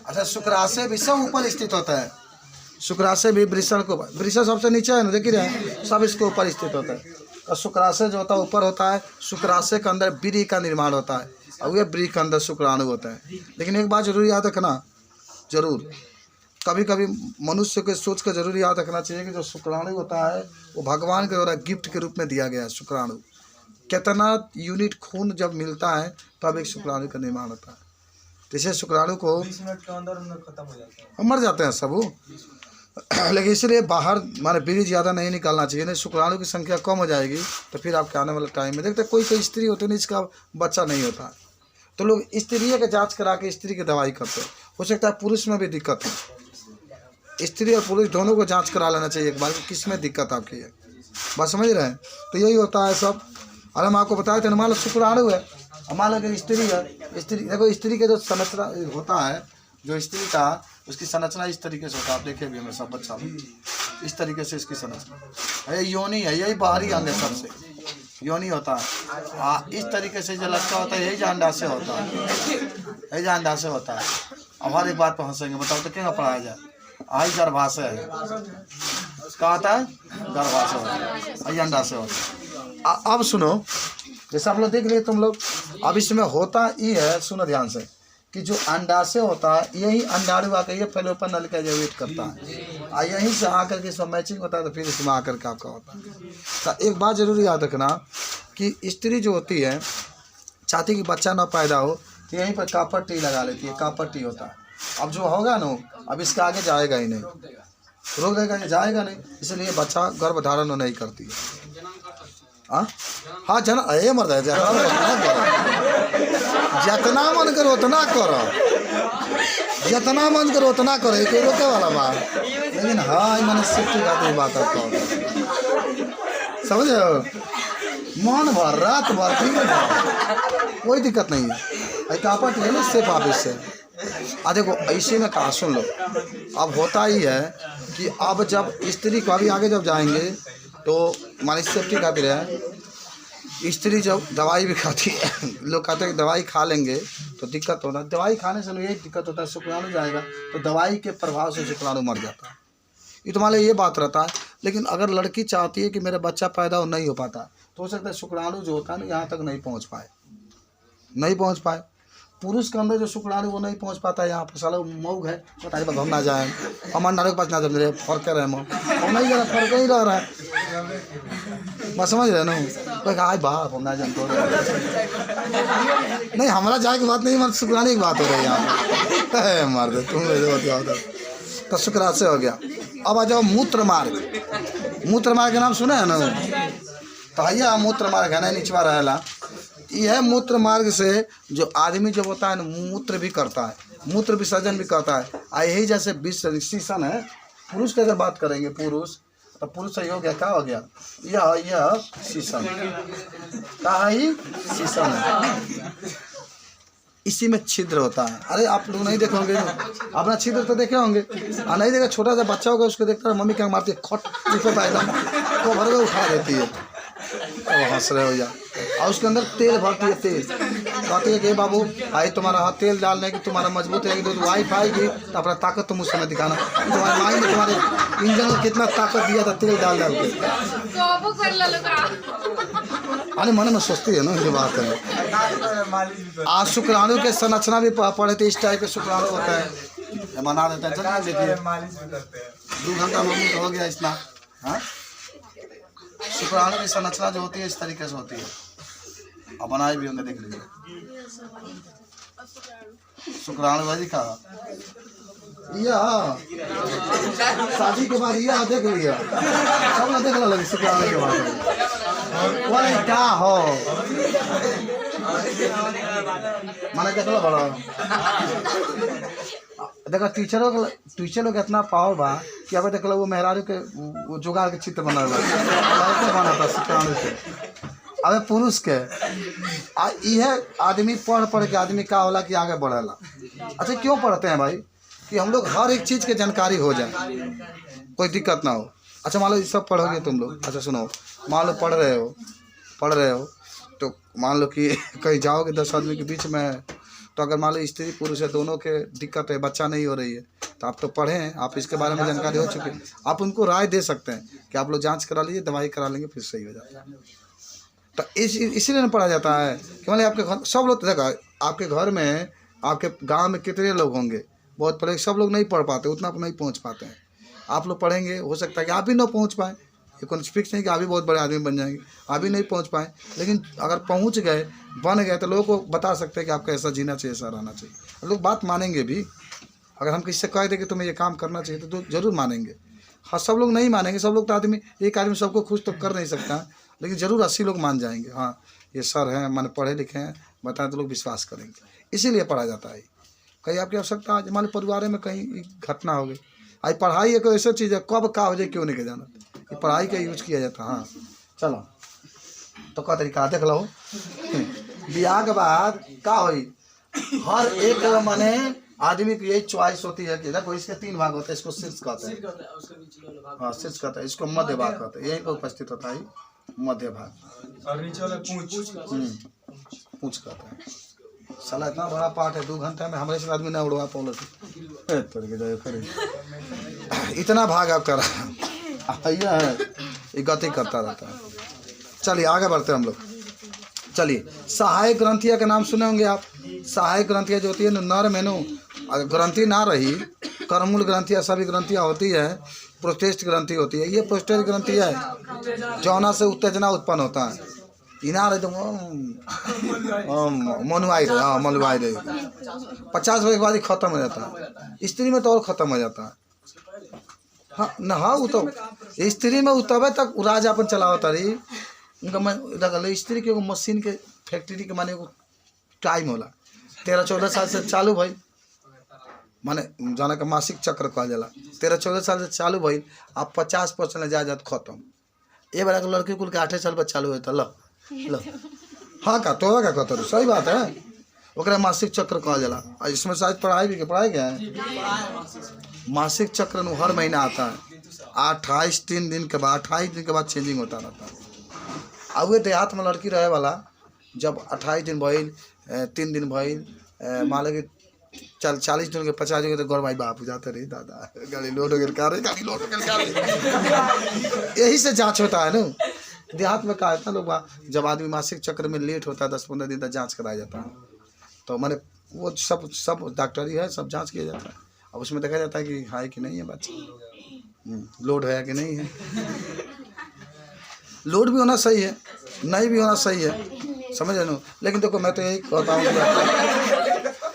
अच्छा शुक्राशय भी सब ऊपर स्थित होता है। शुक्राशय भी वृषण को, वृषण सबसे नीचे है ना, देख रहे हैं, सब इसके ऊपर स्थित होता है। और शुक्राशय जो होता है ऊपर होता है। शुक्राशय के अंदर बीरी का निर्माण होता है और ये बीरी के अंदर शुक्राणु होता है। लेकिन एक बात जरूर याद रखना, जरूर कभी कभी मनुष्य के सोच का जरूर याद रखना चाहिए कि जो शुक्राणु होता है वो भगवान के द्वारा गिफ्ट के रूप में दिया गया है। शुक्राणु कितना यूनिट खून जब मिलता है तब एक शुक्राणु का निर्माण होता है। जैसे शुक्राणु को 20 मिनट के अंदर खत्म हो जाता है, मर जाते हैं सब, लेकिन इसलिए बाहर माने बीज ज़्यादा नहीं निकालना चाहिए, नहीं शुक्राणु की संख्या कम हो जाएगी तो फिर आपके आने वाले टाइम में देखते कोई कोई स्त्री होती नहीं इसका बच्चा नहीं होता, तो लोग स्त्री का जांच करा के स्त्री की दवाई करते हैं। हो सकता है पुरुष में भी दिक्कत है, स्त्री और पुरुष दोनों को जांच करा लेना चाहिए एक बार कि किस में दिक्कत आपकी है। बात समझ रहे हैं। तो यही होता है सब। और हम आपको बताए थे मान लो शुक्राणु है, मान लो कि स्त्री है, स्त्री देखो स्त्री के जो संरचना होता है, जो स्त्री का उसकी संरचना इस तरीके से होता है। आप देखे भी हमें सब बच्चा इस तरीके से इसकी संरचना है। योनि है, यही बाहरी अंग है, सबसे योनि होता है। इस तरीके से जो लटका होता है यही जान से होता है, यही जान से होता है। अब हर एक बात पर हंसेंगे, बताओ तो क्या पढ़ाया जाए। आई गर्भाशय है, क्या होता है गर्भाशय होता है, अंडा से होता है। अब सुनो, जैसे आप लोग देख लिए तुम लोग, अब इसमें होता ये है, सुनो ध्यान से, कि जो अंडाशय होता है यही अंडाणु आकर ये फैलोपन नल का जो वेट करता है और यहीं से आकर के इसमें मैचिंग होता है तो फिर इसमें आकर के आपका होता है। तो एक बात जरूर याद रखना कि स्त्री जो होती है चाहती कि बच्चा ना पैदा हो तो यहीं पर कापर टी लगा लेती है, कापर टी होता है। अब जो होगा ना अब इसके आगे जाएगा ही नहीं, रोक देगा, जाएगा नहीं, इसलिए बच्चा गर्भ धारण नहीं करती है। हाँ जना ये मर जाए, जितना मन करो उतना करो, जितना मन करो उतना करो, एक रोके वाला बात। लेकिन हाँ मैंने सेफ्टी का बात आपका समझ मन भर रात भर कोई दिक्कत नहीं है। कापट है ना सेफ ऑफिस से। देखो ऐसे में कहा सुन लो, अब होता ही है कि अब जब स्त्री को अभी आगे जब जाएंगे तो हमारी सेफ्टी खातिर है। स्त्री जब दवाई भी खाती है, लोग कहते हैं कि दवाई खा लेंगे तो दिक्कत होना, दवाई खाने से यही दिक्कत होता है, शुक्राणु जाएगा तो दवाई के प्रभाव से शुक्राणु मर जाता है। ये तुम्हारे ये बात रहता है। लेकिन अगर लड़की चाहती है कि मेरा बच्चा पैदा हो नहीं हो पाता तो हो सकता है शुक्राणु जो होता है ना यहाँ तक नहीं पहुँच पाए, नहीं पहुँच पाए। पुरुष के अंदर जो शुक्राणु वो नहीं पहुंच पाता है यहाँ पर। साला मऊग है बताइए बस हम ना जाए हमारे नारे के पास ना जब मेरे फर्क कर रहे हैं हम नहीं जा फर्क ही रह रहा है बस समझ रहे ना कोई कहा बाप हम ना जानते नहीं हमारा जाए की बात नहीं मतलब शुक्राणु की बात हो रही है यहाँ पर मार दे तुम तो शुक्राणु से हो गया। अब आ जाओ मूत्र मार्ग का नाम सुना है ना तो भैया मूत्र मार्ग है ना निचवा रहेला यह मूत्र मार्ग से जो आदमी जब होता है ना मूत्र भी करता है मूत्र विसर्जन भी करता है। यही जैसे विसर्जन है पुरुष की अगर बात करेंगे पुरुष तो पुरुष से हो गया क्या हो गया यह शीशन क्या है ही शीशन है इसी में छिद्र होता है। अरे आप लोग नहीं देखे होंगे अपना छिद्र तो देखे होंगे नहीं देखा छोटा सा बच्चा होगा उसको देखता है मम्मी क्या मारती है खट एकदम को भर में उठा देती है तो हंस रहे हो जा और उसके अंदर तेल भरती है तेल कहती है कि बाबू भाई तुम्हारा हाथ तेल डालने की तुम्हारा मजबूत है कि तो वाइफ आएगी तो अपना ताकत तुम उस समय दिखाना तुम्हारे माइंड में तुम्हारे इंजन में कितना ताकत दिया था तेल डाल डाल के अरे मन में सोचती है ना ये बात है। आज शुक्राणु के संरचना भी पढ़े थे इस टाइप के शुक्राणु होता है बना देते हैं चलिए देखिए 2 घंटा हो गया इतना। हाँ शुक्राणु की संरचना जो होती है इस तरीके से होती है अब बनाए भी होंगे देख लीजिए शुक्राणु भाई का यह शादी के बाद यह देख लिया सब ना देखने लगे शुक्राणु के बाद क्या हो मैंने देख लो बड़ा देखो टीचर लोग इतना पावर बा कि अब देख लो वो मेहरारू के वो जुगाड़ के चित्र बना बना था शुक्राणु से। अब पुरुष के यह आदमी पढ़ के आदमी का होला कि आगे बढ़ेला। अच्छा क्यों पढ़ते हैं भाई कि हम लोग हर एक चीज़ के जानकारी हो जाए कोई दिक्कत ना हो। अच्छा मान लो ये सब पढ़ोगे तुम लोग। अच्छा सुनो मान लो पढ़ रहे हो तो मान लो कि कहीं जाओगे 10 आदमी के बीच में तो अगर मान लो स्त्री पुरुष है दोनों के दिक्कत है बच्चा नहीं हो रही है तो आप तो पढ़े हैं आप इसके बारे में जानकारी हो चुकी है आप उनको राय दे सकते हैं कि आप लोग जांच करा लीजिए दवाई करा लेंगे फिर सही हो जाता है। तो इसीलिए पढ़ा जाता है कि मान आपके घर सब लोग देखा आपके घर में आपके गाँव में कितने लोग होंगे बहुत पढ़े सब लोग नहीं पढ़ पाते उतना नहीं पहुँच पाते हैं। आप लोग पढ़ेंगे हो सकता है कि आप भी ना पहुँच पाएँ ये कौन फिक्स नहीं कि आप भी बहुत बड़े आदमी बन जाएंगे आप भी नहीं पहुंच पाए लेकिन अगर पहुंच गए बन गए तो लोगों को बता सकते हैं कि आपको ऐसा जीना चाहिए ऐसा रहना चाहिए। लोग बात मानेंगे भी अगर हम किसी से कह दें कि तुम्हें ये काम करना चाहिए तो जरूर मानेंगे। हाँ सब लोग नहीं मानेंगे सब लोग तो आदमी एक आदमी सबको खुश तो कर नहीं सकता लेकिन ज़रूर 80 लोग मान जाएंगे हाँ ये सर हैं माने पढ़े लिखे हैं बताएं तो लोग विश्वास करेंगे इसीलिए पढ़ा जाता है। कहीं आपकी आवश्यकता आज हमारे परिवार में कहीं घटना हो गई आज पढ़ाई एक ऐसा चीज़ है कब का हो जाए क्यों नहीं के जाना पढ़ाई का यूज किया जाता। हाँ चलो तो का तरीका देख लो ब्याह के बाद का हुई हर एक माने आदमी की यही चॉइस होती है कि देखो इसके 3 भाग होते हैं इसको शीर्ष कहते हैं हाँ शीर्ष कहते हैं इसको मध्य भाग कहते हैं यहीं पर उपस्थित होता है मध्य भाग और नीचे वाला पूछ कहते हैं। साला इतना बड़ा पार्ट है 2 घंटे में हमारे से आदमी ना उड़वा पौल इतना भाग आप करा है ये गति करता रहता है। चलिए आगे बढ़ते हैं हम लोग। चलिए सहायक ग्रंथियाँ का नाम सुने होंगे आप। सहायक ग्रंथियाँ जो होती है नर में नो अगर ग्रंथि ना रही कर्मूल ग्रंथियाँ सभी ग्रंथियाँ होती है प्रोस्टेट ग्रंथि होती है ये प्रोस्टेट ग्रंथि है जौना से उत्तेजना उत्पन्न होता है इनार एकदम मनुआई रहे हाँ मलुआई रहे 50 वर्ष के बाद ही खत्म हो जाता है। स्त्री में तो और ख़त्म हो जाता है। हाँ न हाँ वो तो स्त्री में तबे तक राज अपन चलावता रही उनका स्त्री के मशीन के फैक्ट्री के माने टाइम होला 13-14 साल से चालू भाई माने जाना का मासिक चक्र कहा जाला 13-14 साल से चालू भाई आप 50% जा जात खत्म ये बड़ा लड़की कुल के 8 साल पर चालू होता लो हाँ का तो क्या कहते सही बात है ओकरा मासिक चक्र कहा जाला इसमें शायद पढ़ाई क्या है मासिक चक्र हर महीना आता है 28 दिन के बाद चेंजिंग होता रहता है। अब देहात में लड़की रहे वाला जब 28 दिन भइल 3 दिन भइल मान लो कि 40 दिन के 50 दिन के तो गौर भाई बाप जाते रही दादा गाड़ी लोड हो गया यही से जांच होता है ना। देहात में कहा था लोग जब आदमी मासिक चक्र में लेट होता है 10-15 दिन तक जांच कराया जाता है तो मैंने वो सब डॉक्टरी है, सब जांच किया जाता है। अब उसमें देखा जाता है कि है कि नहीं है बच्चा, लोड है कि नहीं है। लोड भी होना सही है, नहीं भी होना सही है, समझ रहे हो। लेकिन देखो मैं तो यही बताऊँ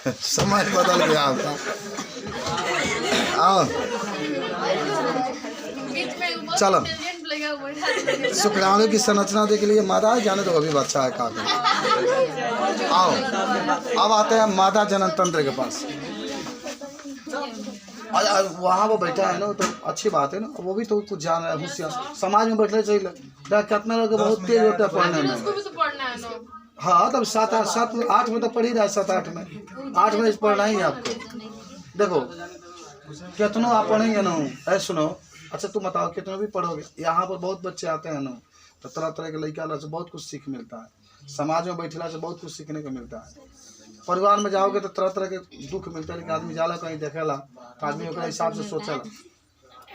समय बदल गया आपका। आओ चलो, शुक्राणु की संरचना देख लिए मादा जाने दो, अभी बच्चा है का। आओ अब आते हैं मादा जनन तंत्र के पास। वहाँ वो बैठा है ना, तो अच्छी बात है ना, वो भी तो कुछ जान रहा है, होशियार समाज में बैठने चाहिए। कितना लोग बहुत तेज होता है पढ़ने में। हाँ तब 7-8 में तो पढ़ ही रहा है, 7-8 में, 8 में पढ़ना ही है आपको। देखो कितनों आप पढ़ेंगे ना, ऐसे सुनो। अच्छा तुम बताओ कितनों भी पढ़ोगे, यहाँ पर बहुत बच्चे आते हैं ना, तो तरह तरह के लड़का से बहुत कुछ सीख मिलता है। समाज में बैठला से बहुत कुछ सीखने को मिलता है। परिवार में जाओगे तो तरह तरह के दुख मिलते हैं, लेकिन आदमी जाला कहीं देखेला तो आदमी अपने हिसाब से सोचेला।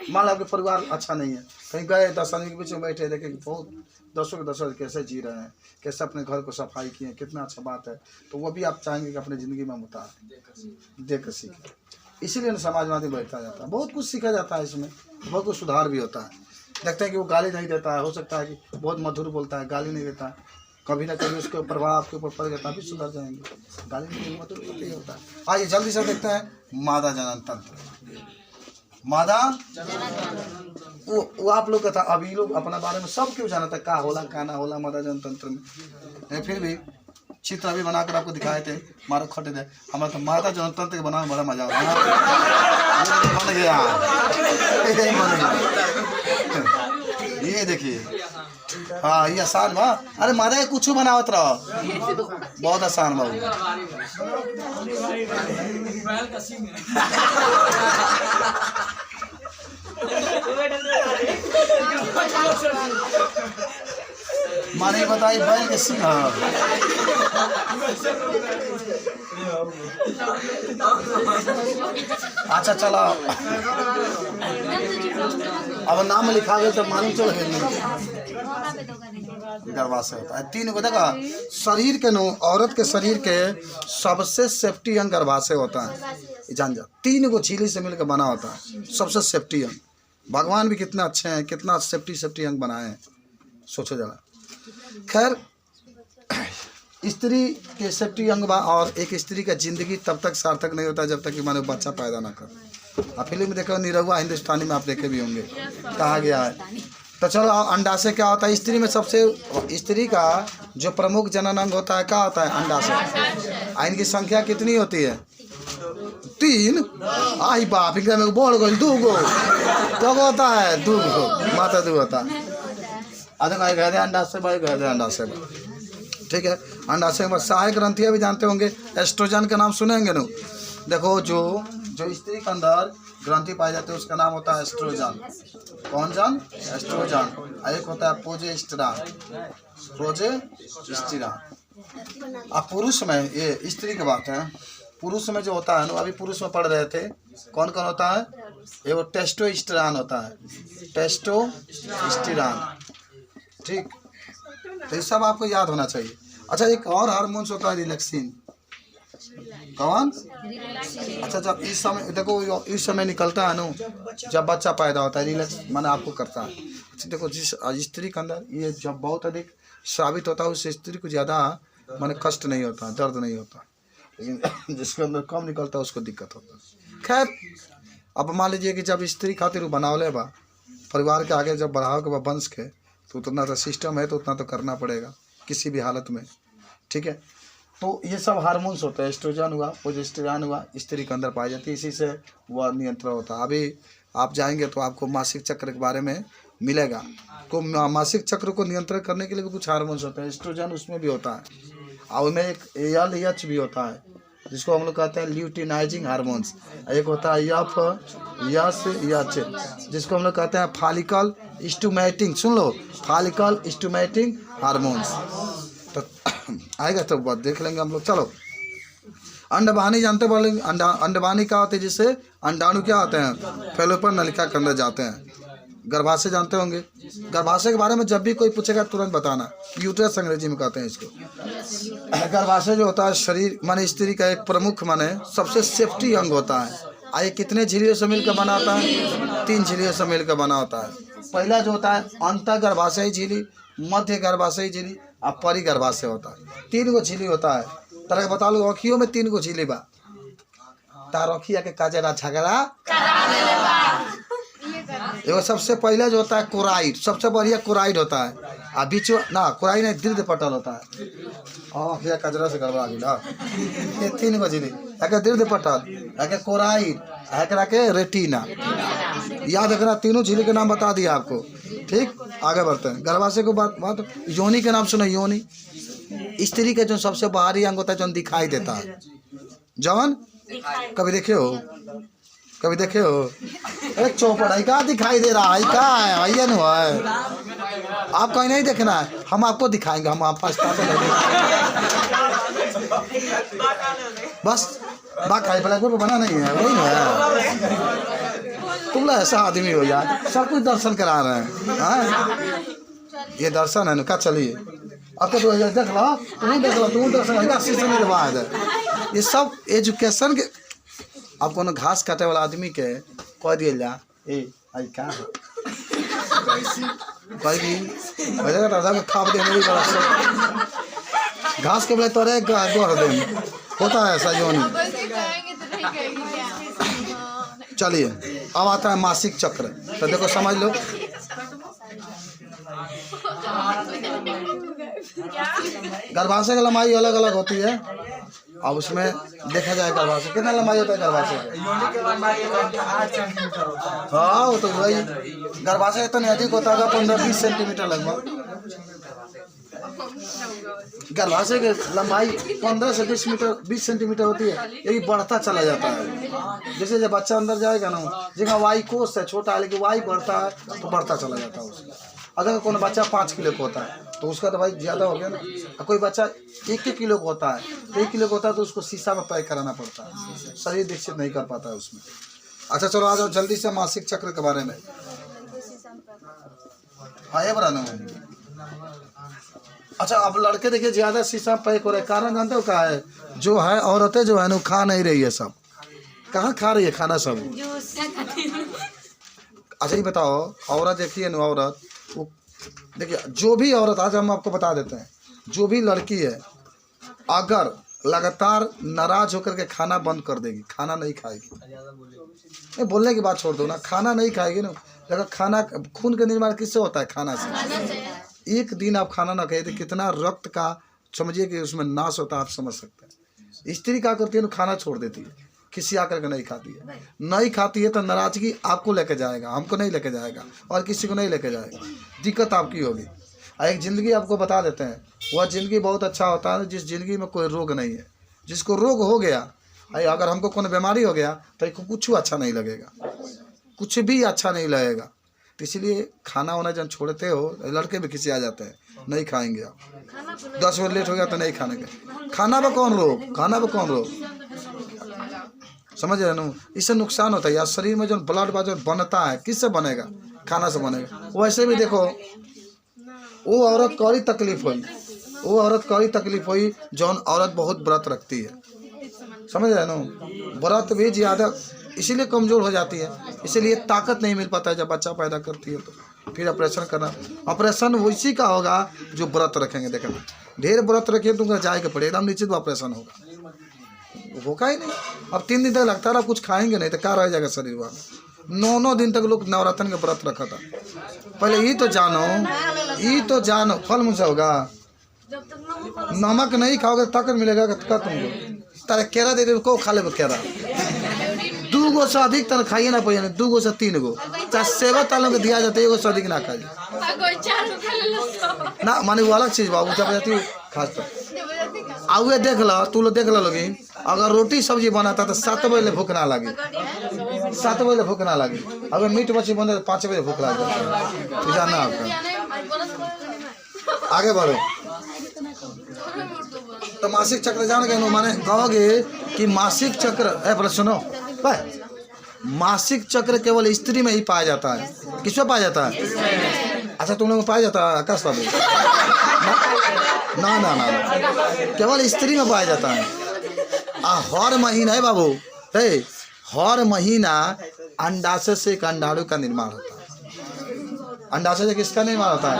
मान लो कि परिवार अच्छा नहीं है, कहीं गए 10 आदमी के बीच में बैठे, देखे बहुत 10 के 10 कैसे जी रहे हैं, कैसे अपने घर को सफाई किए, कितना अच्छा बात है। तो वो भी आप चाहेंगे कि अपनी ज़िंदगी में उतार देख कर सीखें। इसीलिए समाजवादी बैठा जाता है, बहुत कुछ सीखा जाता है इसमें, बहुत कुछ सुधार भी होता है। देखते हैं कि वो गाली नहीं देता है, हो सकता है कि बहुत मधुर बोलता है, गाली नहीं देता है, कभी ना कभी उसके प्रभाव आपके ऊपर पड़ गया तभी सुधर जाएंगे। गाली नहीं मधुर होता ही होता है। आइए जल्दी से देखते हैं मादा जनन तंत्र। मादा वो आप लोग का था, अभी लोग अपना बारे में सब क्यों जाना था, क्या होला क्या ना होला मादा जनन तंत्र में। फिर भी चित्र अभी बनाकर आपको दिखाए थे, मारो खटे थे। हमारा तो मादा जनन तंत्र के बनाने में बड़ा मजा आ रहा बन गया, ये देखिए। हाँ ये आसान बा, अरे मादा कुछ बनावत रहो, बहुत आसान बा। माने बताई बैल के सिंह। अच्छा चलो अब नाम लिखा गया तो मालूम चल गरबा से होता है। 3 गो देखा शरीर के नो, औरत के शरीर के सबसे सेफ्टी अंग गर्भाशय होता है, जान जा। 3 गो झिल्ली से मिलकर बना होता है, सबसे सेफ्टी अंग। भगवान भी कितना अच्छे हैं, कितना सेफ्टी अंग बनाए हैं, सोचो जरा। खैर स्त्री के सेफ्टी अंग बा, और एक स्त्री का जिंदगी तब तक सार्थक नहीं होता जब तक कि मानो बच्चा पैदा ना कर। आप फिल्म में देखो निरहुआ हिंदुस्तानी में आप देखे भी होंगे, कहा गया है। तो चलो अंडाशय क्या होता है, स्त्री में सबसे, स्त्री का जो प्रमुख जनन अंग होता है क्या होता है, अंडाशय। इनकी संख्या कितनी होती है, 3। आई बाप इनका में बोल गई 2 गो तो होता है, 2 गो माता 2 होता है। गहरे अंडाशय भाई, गहरे अंडाशय भाई, ठीक है। अंडाशय में सहायक ग्रंथियाँ भी जानते होंगे, एस्ट्रोजन का नाम सुनेंगे ना। देखो जो स्त्री के अंदर ग्रंथि पाई जाती है उसका नाम होता है एस्ट्रोजन। कौन जन, एस्ट्रोजन। एक होता है प्रोजेस्टेरॉन, प्रोजेस्टेरॉन। अब पुरुष में, ये स्त्री की बात है, पुरुष में जो होता है ना, अभी पुरुष में पढ़ रहे थे, कौन कौन होता है, ये वो टेस्टोस्टेरॉन होता है, टेस्टोस्टेरॉन, ठीक। तो ये सब आपको याद होना चाहिए। अच्छा एक और हार्मोन्स होता है रिलैक्सिन, कौन, अच्छा जब इस समय देखो, इस समय निकलता है ना जब बच्चा पैदा होता है, रिलैक्स माने आपको करता है। अच्छा देखो जिस स्त्री के अंदर ये जब बहुत अधिक साबित होता है, उस स्त्री को ज़्यादा माने कष्ट नहीं होता, दर्द नहीं होता, लेकिन जिसके अंदर कम निकलता है उसको दिक्कत होता है। खैर अब मान लीजिए कि जब स्त्री खातिर बनावले बा, परिवार के आगे जब बढ़ाओ के बा वंश के, तो उतना तो सिस्टम है, तो उतना तो करना पड़ेगा किसी भी हालत में, ठीक है। तो ये सब हार्मोन्स होते हैं, एस्ट्रोजन हुआ, प्रोजेस्टेरॉन हुआ, स्त्री के अंदर पाई जाती है, इसी से वह नियंत्रण होता है। अभी आप जाएंगे तो आपको मासिक चक्र के बारे में मिलेगा। तो मासिक चक्र को नियंत्रण करने के लिए भी कुछ हार्मोन्स होते हैं, एस्ट्रोजन उसमें भी होता है, और उनमें एक LH भी होता है, जिसको हम लोग कहते हैं ल्यूटिनाइजिंग हार्मोन्स। एक होता है FSH, जिसको हम लोग कहते हैं फॉलिकल स्टिमुलेटिंग, सुन लो, फॉलिकल स्टिमुलेटिंग हार्मोन्स। तो आएगा तो बात देख लेंगे हम लोग। चलो अंडवानी जानते बोले, अंडवानी क्या होते हैं, जिससे अंडाणु क्या होते हैं, फैलोपियन नलिका के अंदर जाते हैं, गर्भाशय जानते होंगे। गर्भाशय के बारे में जब भी कोई पूछेगा तुरंत बताना। यूट्रस अंग्रेजी में कहते हैं इसको। गर्भाशय जो होता है शरीर माने स्त्री का एक प्रमुख माने सबसे सेफ्टी अंग होता है। ये कितने झिल्लियों से मिलकर बना होता है? 3 झिल्लियों से मिलकर बना होता है। पहला जो होता है अंतः गर्भाशय झिल्ली, मध्य गर्भाशय झिल्ली और परिगर्भाशय होता है। 3 गो झिल्ली होता है। तरह बता लो अखियों में 3 गो झिल्ली बा। तार अखिया के काजरा झगड़ा एगो सबसे पहले जो होता है कोराइड, सबसे बढ़िया कोराइड होता है। आ बीच ना कोराइड नहीं दीर्घ पटल होता है। अखिया कजरा से गड़बड़ा गई। ये 3 गो झिल्ली एक दीर्घ पटल, एक कोराइड, एक के रेटिना। याद रखना, तीनों झिल्ली के नाम बता दिया आपको। ठीक, आगे बढ़ते हैं। गर्भाशय को बात योनि के नाम सुनो। योनि स्त्री के जो सबसे बाहरी अंग होता है जो दिखाई देता है। जवन कभी देखे हो? कभी देखे हो? एक चौपड़ है क्या दिखाई दे रहा है? क्या है भैया? नहीं है आप कहीं नहीं देखना है, हम आपको दिखाएंगे। हम आप बस बात खाई ब्लैक बोर्ड पर बना नहीं है, वही ना है। तुम लोग ऐसा आदमी हो यार, सब कुछ दर्शन करा रहे हैं। हाँ ये दर्शन है ना। चलिए अब तो देख लो, तुम देख लो, तुम दर्शन शीशे के बाद ये सब एजुकेशन के। अब कोनो घास काटे वाला आदमी के कह दिए जा ए आई का खा दे मेरी घास के बोले तोरे गोर दे होता है ऐसा जो नहीं। चलिए अब आता है मासिक चक्र। तो देखो समझ लो, गर्भाशय की लंबाई अलग अलग होती है। अब उसमें देखा जाए गर्भाशय कितना लंबाई होता है। गर्भाशय हाँ वो तो वही गर्भाशय इतना अधिक होता है 15-20 सेंटीमीटर लगभग। गर्भाशय की लंबाई 15 से 20 सेंटीमीटर होती है। यही बढ़ता चला जाता है। जैसे जब बच्चा अंदर जाएगा ना, जगह वाई कोष है छोटा है लेकिन वाई बढ़ता है तो बढ़ता चला जाता है उसका। अगर कोई बच्चा 5 किलो का होता है तो उसका तो भाई ज़्यादा हो गया ना। कोई बच्चा 1 किलो का होता है, 1 किलो का होता है तो उसको शीशा में पैक कराना पड़ता है। शरीर विकसित नहीं कर पाता है उसमें। अच्छा चलो आ जाओ जल्दी से मासिक चक्र के बारे में। हाँ ये बड़ा ना। अच्छा अब लड़के देखिए ज़्यादा शीशा पैक हो रहे, कारण जानते हो क्या है? जो है औरतें जो है ना खा नहीं रही है। सब कहाँ खा रही है खाना सब? अच्छा ये बताओ, औरत देखिए ना, औरत वो देखिए जो भी औरत, आज हम आपको बता देते हैं, जो भी लड़की है अगर लगातार नाराज होकर के खाना बंद कर देगी, खाना नहीं खाएगी, नहीं बोलने की बात छोड़ दो ना, खाना नहीं खाएगी ना। अगर खाना, खून का निर्माण किससे होता है? खाना से। एक दिन आप खाना ना खाए तो कितना रक्त का समझिए कि उसमें नाश होता है, आप समझ सकते हैं। स्त्री क्या करती है ना, खाना छोड़ देती है, किसी आकर के नहीं खाती है। नहीं खाती है तो नाराजगी आपको लेके जाएगा, हमको नहीं लेके जाएगा और किसी को नहीं लेके जाएगा। दिक्कत आपकी होगी। एक ज़िंदगी आपको बता देते हैं, वह ज़िंदगी बहुत अच्छा होता है जिस ज़िंदगी में कोई रोग नहीं है। जिसको रोग हो गया, अगर हमको कोई बीमारी हो गया तो कुछ अच्छा नहीं लगेगा, कुछ भी अच्छा नहीं लगेगा। तो इसलिए खाना वाना जब छोड़ते हो, लड़के भी किसी आ जाते हैं नहीं खाएंगे आप, 10 मिनट लेट हो गया तो नहीं खाने का। खाना पर कौन रोग? खाना पर कौन रोग? समझ रहे ना? इससे नुकसान होता है यार। शरीर में जो ब्लड जो बनता है किससे बनेगा? खाना से बनेगा। वैसे भी देखो वो औरत को ही तकलीफ हुई, वो औरत को ही तकलीफ हुई जौन औरत बहुत व्रत रखती है। समझ रहे ना? व्रत भी ज़्यादा इसीलिए कमज़ोर हो जाती है, इसीलिए ताकत नहीं मिल पाता है। जब बच्चा पैदा करती है तो फिर ऑपरेशन करना। ऑपरेशन वैसी का होगा जो व्रत रखेंगे। देखना ढेर व्रत रखिए तुमको जाएगा पड़े, एकदम निश्चित ऑपरेशन होगा। होगा ही नहीं। अब 3 दिन तक लगता रहा कुछ खाएंगे नहीं तो क्या रह जाएगा शरीर वाला। 9 दिन तक लोग नवरात्र का व्रत रखा था। पहले ये तो जानो फल मुझसे होगा। नमक नहीं खाओगे ताकत मिलेगा क्या तुमको? तारे केरा दे दे को खा ले केरा। 2 गो से अधिक तर खाइए ना पहिए, 2 गो से 3 गो चाहे सेवा तालों के दिया जाता है, 1 गो से अधिक ना खाइए ना। माने वो अलग चीज़ बाबू जब जाती खास तो आउे देख लो, तू लोग देख लो लोगी। अगर रोटी सब्जी बनाता तो 7 बजे भूख ना लगी, 7 बजे भूख ना लगी। अगर मीट मछली बने तो 5 बजे भूख लग जाती। जानना आपका। आगे बढ़ो। तो मासिक चक्र जान गए माने कहोगे कि मासिक चक्र है। पहले सुनो भाई, मासिक चक्र केवल स्त्री में ही पाया जाता है। किसमें पाया जाता है? अच्छा तुम लोग पाया जाता है आकाश बाबू? ना ना ना, केवल स्त्री में पाया जाता है। हर महीना है बाबू, हर महीना अंडाशय से एक अंडाणु का निर्माण होता है। अंडाशय से किसका निर्माण होता है?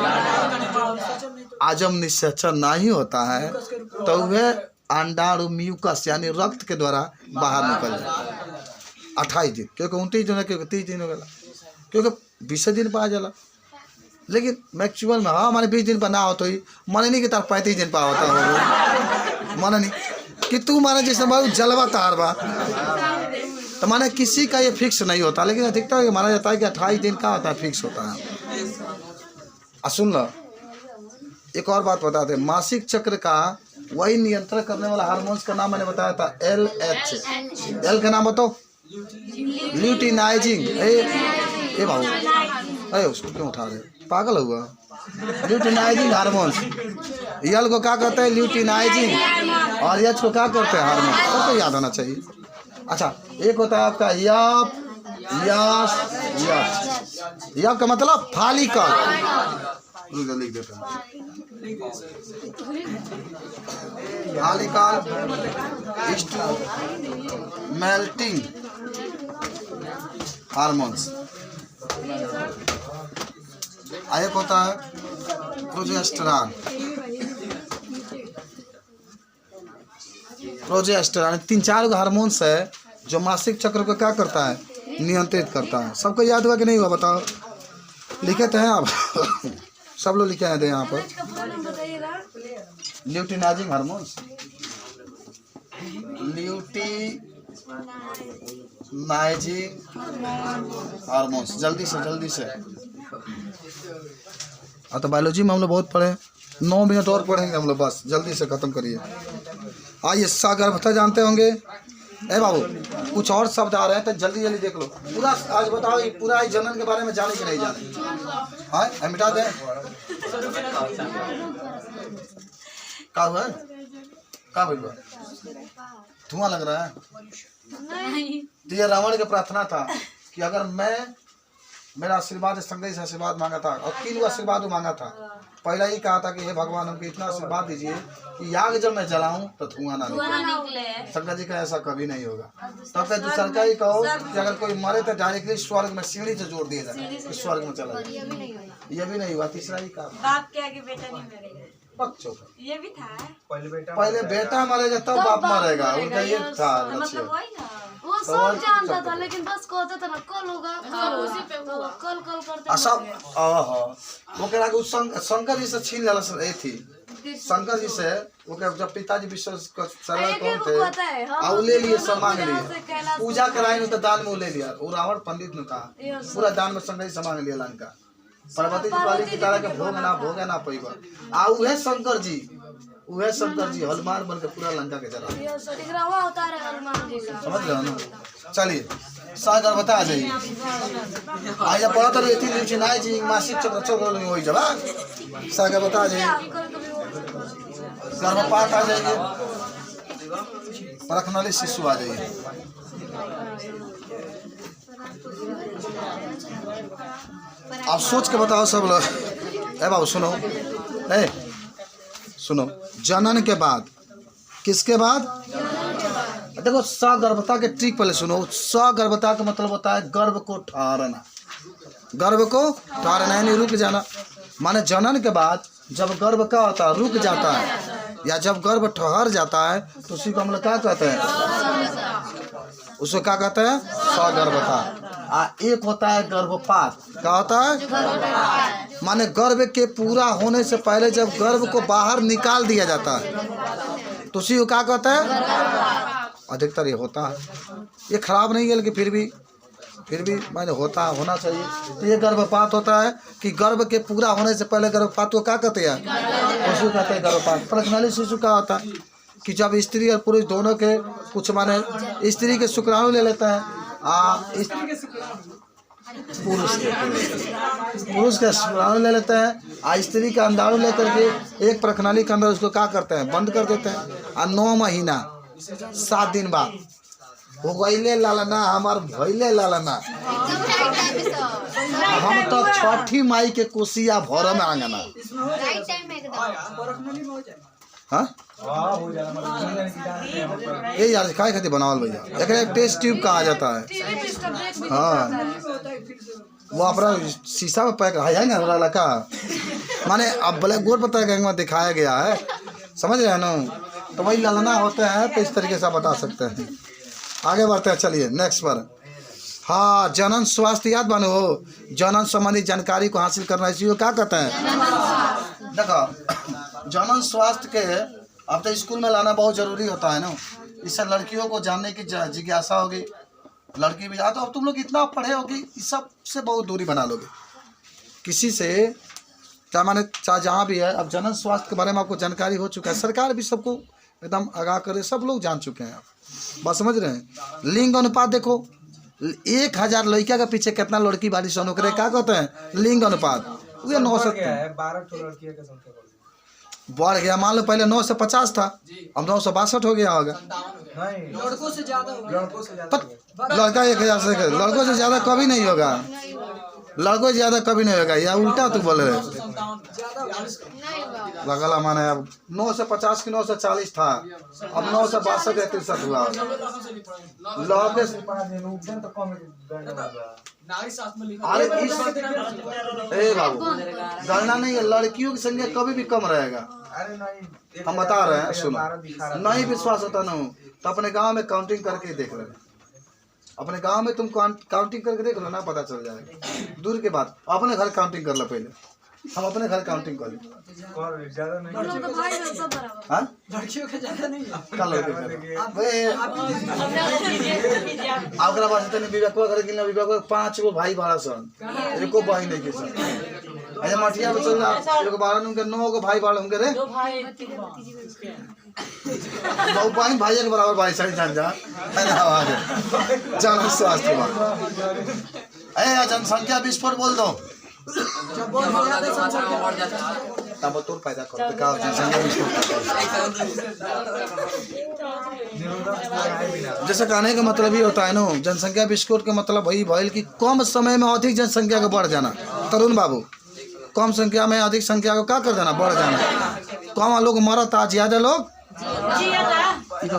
आज जब निषेचन नहीं होता है तो वह अंडाणु म्यूकस यानी रक्त के द्वारा बाहर निकल जाता है 28 दिन, क्योंकि 29 दिन है, क्योंकि 30 दिन हो गया, क्योंकि 20 दिन पाया जाला। लेकिन मैक्सिमम में हाँ माने 20 दिन पर ना हो तो ही माने नहीं कि तार 35 दिन पर होता है, माने नहीं कि तू माने जैसे बाबू जलवा तार बा, तो माने किसी का ये फिक्स नहीं होता, लेकिन अधिकतर माना जाता है कि 28 दिन का होता है, फिक्स होता है। सुन लो एक और बात बताते हैं, मासिक चक्र का वही नियंत्रण करने वाला हार्मोन्स का नाम मैंने बताया था LH। एल का नाम बताओ? ल्यूटिनाइजिंग। ए बाबू अरे उसको क्यों उठा रहे, पागल हुआ? Luteinising hormones. यल को क्या कहते हैं? ल्यूटिनाइजिंग। और एच को क्या करते हैं? हार्मोन। सबको याद होना चाहिए। अच्छा एक होता है आपका यप, यस, यस। यप का मतलब फालिकल, लिख देता हूँ फालिकल मेल्टिंग हार्मोन्स। एक होता है प्रोजेस्टेरॉन। प्रोजेस्टेरॉन 3-4 हार्मोन्स है जो मासिक चक्र को क्या करता है? नियंत्रित करता है। सबको याद हुआ कि नहीं हुआ बताओ? लिखे तो हैं आप सब लोग लिखे हैं यहाँ पर ल्यूटिनाइजिंग हार्मोन्स, ल्यूटिनाइजिंग हार्मोन्स। जल्दी से तो बायोलॉजी में हम लोग बहुत पढ़े, 9 मिनट और पढ़ेंगे हम लोग, बस जल्दी से खत्म करिए। आइए सगर्भता जानते होंगे? ए बाबू कुछ और शब्द आ रहे हैं तो जल्दी जल्दी देख लो। पूरा आज बताओ ये पूरा जनन के बारे में जाने कि नहीं जाने? हाँ मिटा दें। क्या हुआ? क्या हुआ? धुआं लग रहा है? तो ये रावण की प्रार्थना था कि अगर मेरा आशीर्वाद संदेश आशीर्वाद मांगा था, और 3 आशीर्वाद मांगा था। पहला ही कहा था कि हे भगवान हमको इतना आशीर्वाद दीजिए कि याग जब मैं जलाऊं तो धुआं ना निकले। शंकर जी का ऐसा कभी नहीं होगा। तब तक दूसरा का ही कहो कि अगर कोई मरे तो डायरेक्टली स्वर्ग में सीढ़ी से जोड़ दिया जाए, स्वर्ग में चला जाए। ये भी नहीं हुआ। तीसरा ही कहा बाप के आगे बेटा नहीं मरेगा। ये भी था। पहले बेटा मरेगा तब बाप मरेगा, उनका ये था लक्ष्य। वो सब जानता था लेकिन बस कहते थे ना कल होगा, उसी पे हुआ। कल करते सब वो कह रहा कि शंकर जी से छीन लेला थी। शंकर जी से वो जब पिताजी विश्व सरल कौन थे और ले लिए, सब मांग लिए, पूजा कराए तो दान में ले लिया। वो रावण पंडित ने कहा पूरा दान में शंकर जी से मांग लिया लंका। पार्वती जी वाली की तरह के भोग ना पैबा। आ उहे शंकर जी हनुमान बन के पूरा लंका के जला। समझ रहे हो ना? चलिए सागर बता जाइए। आज पढ़ा तो ल्यूटिनाइजिंग मासिक चक्र हो जाए। सागर बता जाइए, गर्भपात आ जाइए, परखनली शिशु आ जाइए। आप सोच के बताओ सब लोग। ए बाबू सुनो, जनन के बाद किसके बाद? देखो सगर्भता के ट्रिक पहले सुनो। सगर्भता का मतलब होता है गर्भ को ठहरना। गर्भ को ठहरना यानी रुक जाना। माने जनन के बाद जब गर्भ का होता है रुक जाता है, या जब गर्भ ठहर जाता है तो उसी को हम लोग क्या कहते हैं? उसको क्या कहते हैं? सगर्भता। एक होता है गर्भपात। क्या होता है? माने गर्भ के पूरा होने से पहले जब गर्भ को बाहर निकाल दिया जाता है तो उसी को क्या कहता है? अधिकतर ये होता है। ये खराब नहीं है लेकिन फिर भी माने होना चाहिए। तो ये गर्भपात होता है कि गर्भ के पूरा होने से पहले गर्भपात को क्या कहते हैं? उसको कहते हैं गर्भपात। प्रजनन शिशु क्या होता है कि जब स्त्री और पुरुष दोनों के कुछ माने स्त्री के शुक्राणु ले लेते हैं, पुरुष के शुक्राणु ले लेते हैं, स्त्री का अंडाणु लेकर के एक प्रखनाली के अंदर उसको क्या करते हैं? बंद कर देते हैं। और 9 महीना 7 दिन बाद हो गईले लालना हमार भइले लालना हम तो छठी माई के कोसिया भर में आंगना। हाँ ये यार काय खातिर बनावल भैया एक टेस्ट ट्यूब कहा जाता है। हाँ वो अपना शीशा में पैक है ना वाला का माने अब ब्लैक बोर्ड पर तक में दिखाया गया है, समझ रहे हैं ना। तो वही ललना होते हैं तो इस तरीके से बता सकते हैं। आगे बढ़ते हैं, चलिए नेक्स्ट पर। हाँ जनन स्वास्थ्य याद बनो हो, जनन संबंधी जानकारी को हासिल करना चाहिए। क्या कहते हैं देखो जनन स्वास्थ्य के अब तो स्कूल में लाना बहुत जरूरी होता है ना। इससे लड़कियों को जानने की जिज्ञासा होगी, लड़की भी तो अब तुम लोग इतना पढ़े होगी इस सब से बहुत दूरी बना लोगे किसी से, चाहे माने चाहे जहाँ भी है। अब जनन स्वास्थ्य के बारे में आपको जानकारी हो चुका है, सरकार भी सबको एकदम आगाह करे, सब लोग जान चुके हैं। आप बात समझ रहे हैं। लिंग अनुपात देखो 1000 लड़किया के पीछे कितना लड़की बारी सोनो करे। क्या कहते हैं लिंग अनुपात, वो 9 बढ़ गया। मान लो पहले 9 से 50 था, अब 9 से 62 हो गया होगा। लड़कों से ज्यादा लड़का 1000 से, लड़कों से ज्यादा कभी नहीं होगा, लड़कों से ज्यादा कभी नहीं होगा। या उल्टा तू बोल रहे लगला माने अब 9 से 50 की 9 से 40 था, अब 9 से 62 या 63 हुआ। लड़के अरे ए बाबू गणना नहीं है, लड़कियों की संख्या कभी भी कम रहेगा। हम बता रहे हैं सुनो, नहीं विश्वास होता ना तो अपने गांव में काउंटिंग करके देख लेना। अपने गांव में तुम काउंटिंग करके देख लो ना, पता चल जाएगा। दूर के बाद अपने घर काउंटिंग कर लो पहले। हम अपने घर काउंटिंग कर लड़कियों के ज्यादा नहीं है। 5 गो भाई भाड़ा सन, एको बहन नहीं के सन। अरे मठिया में चल रहा 9 गो भाई भाड़ा होंगे रे। बहन भाई के बराबर भाई सारी जान जा जन स्वास्थ्य जनसंख्या विस्फोट बोल दो तब तो पैदा करते का जैसे कहने का मतलब ही होता है ना, जनसंख्या विस्फोट के मतलब वही भइल कि कम समय में अधिक जनसंख्या को बढ़ जाना। तरुण बाबू कम संख्या में अधिक संख्या को क्या कर देना, बढ़ जाना। कम लोग मरता ज्यादा लोग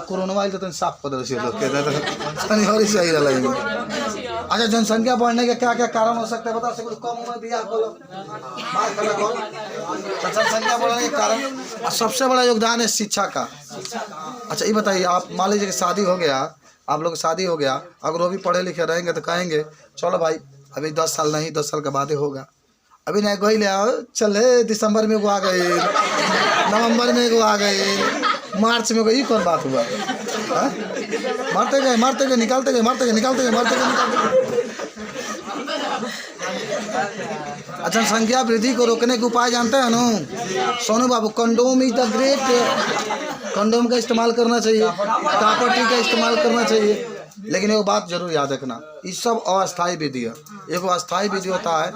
कोरोना वाले तो साफ कर दे लोग के सही रहा। अच्छा जनसंख्या बढ़ने के क्या क्या कारण हो सकते हैं बता सकते? कम उम्र बियाह को जनसंख्या बढ़ने के कारण सबसे बड़ा योगदान है शिक्षा का। अच्छा ये बताइए, आप मान लीजिए कि शादी हो गया, आप लोग शादी हो गया, अगर वो भी पढ़े लिखे रहेंगे तो कहेंगे चलो भाई अभी 10 साल नहीं 10 साल के बाद होगा। अभी नहीं गई ले आओ, चले दिसंबर में को आ गए, नवंबर में को आ गए, मार्च में कोई कौन बात हुआ? मारते गए निकालते गए, मारते गए निकालते गए। जनसंख्या वृद्धि को रोकने के उपाय जानते हैं ना सोनू बाबू? Condom is the great. Condom का इस्तेमाल करना चाहिए, कॉपर टी का इस्तेमाल करना चाहिए। लेकिन एक बात जरूर याद रखना, ये सब अस्थायी विधि है। एक अस्थायी विधि होता है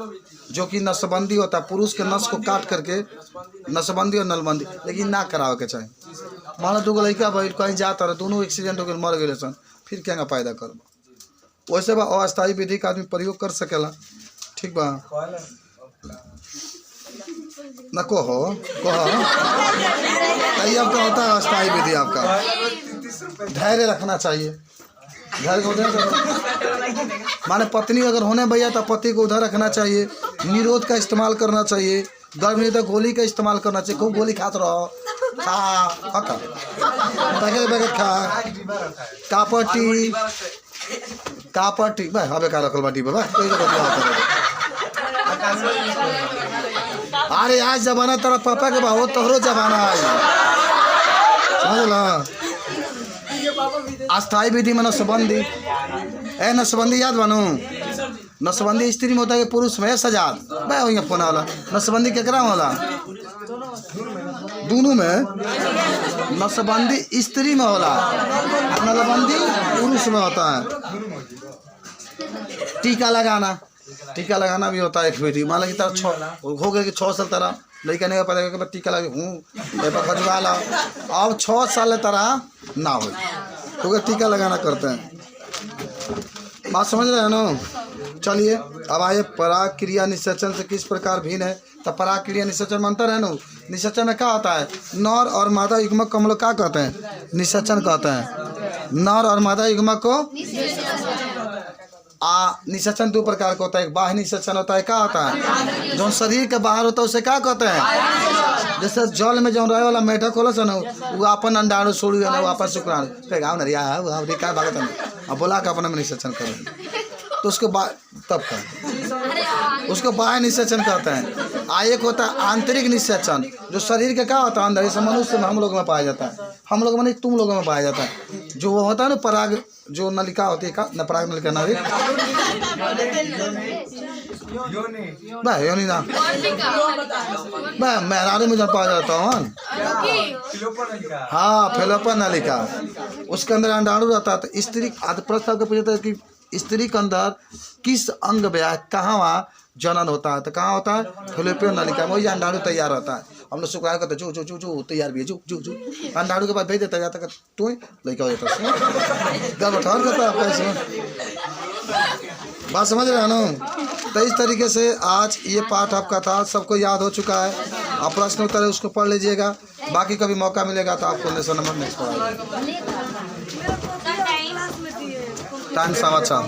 जो कि नसबंदी होता है, पुरुष के नस को काट करके नसबंदी और नलबंदी, लेकिन ना करावे के चाहिए। मान लो 2 लड़का भाई कहीं जाता रहे, दोनों एक्सीडेंट हो गए मर गए सन, फिर क्या पैदा कर। वैसे बा अस्थायी विधि का आदमी प्रयोग कर सकेला, ठीक बा न कहो कहीं आपका होता है अस्थायी विधि। आपका धैर्य रखना चाहिए, धैर्य को उधर माने पत्नी अगर होने भैया तो पति को उधर रखना चाहिए। निरोध का इस्तेमाल करना चाहिए, गर्भ निरोधक गोली का इस्तेमाल करना चाहिए। खूब गोली खाते रहो, खा पैकेट खा, कापर टी भाई हमें का रखल बाटी बाबा। अरे आज जमाना तेरा पापा के बाबू तोहरो जमाना है, समझ ला। अस्थायी विधि में नसबंदी, नसबंदी याद बानू? नसबंदी स्त्री में होता है, पुरुष में सजाद भाई वही फोन वाला। नसबंदी केकरा वाला? दोनों में। नसबंदी स्त्री में होला, नसबंदी पुरुष में होता है। टीका लगाना भी होता है एक विधि। मान लो कि तेरा हो गया कि 6 साल तेरा लड़का नहीं पता कि टीका लगे खजुआ ला, अब 6 साल तरह ना हो तो टीका लगाना करते हैं। बात समझ रहे हैं ना? चलिए अब आइए पराग क्रिया निषेचन से किस प्रकार भिन्न है। तो पराग क्रिया निषेचन में अंतर है ना। निषेचन में क्या होता है, नर और मादा युग्मक को हम लोग क्या कहते हैं, निषेचन कहते हैं। नर और मादा युग्मक को निषेचन दो प्रकार का होता है। एक बाह्य निषेचन होता है, क्या होता है, जो शरीर के बाहर होता है उसे क्या कहते हैं। जैसे जल में जो रहे वाला मेढक होला से ना, वो अपन अंडाणु छोड़ी ना, वो अपन शुक्राणु पे गाँव नरिया है वो क्या भागत है अब बोला के अपने में निषेचन करें तो उसको तब का उसको बाह्य निषेचन कहते हैं। एक होता है आंतरिक निषेचन, जो शरीर के क्या होता है अंदर, जैसे मनुष्य में हम लोग में पाया जाता है, हम लोग में तुम लोगों में पाया जाता है। जो वो होता है ना पराग, जो नलिका होती है का न पराग नलिका नारी योनि ना मेहरारू में जब पाया जाता हूँ। हाँ फेलोपन नलिका, उसके अंदर अंडाणु रहता है। तो स्त्री प्रस्ताव के पूछता है कि स्त्री के अंदर किस अंग ब्याह कहाँ वहाँ जनन होता है, तो कहाँ होता है, फेलोपियन नलिका में। वही अंडाणु तैयार होता है। हम लोग शुक्राणु कहते हैं जो तैयार भी है जो अंडाणु के बाद भेज देता जाता तू लड़का हो जाता गलबठान करता है पैसे। बात समझ रहे हैं ना। तो इस तरीके से आज ये पाठ आपका था, सबको याद हो चुका है। आप प्रश्न उत्तर है उसको पढ़ लीजिएगा, बाकी कभी मौका मिलेगा तो आपको लेसन नंबर नेक्स्ट पढ़ाएगा। टाइम 4:15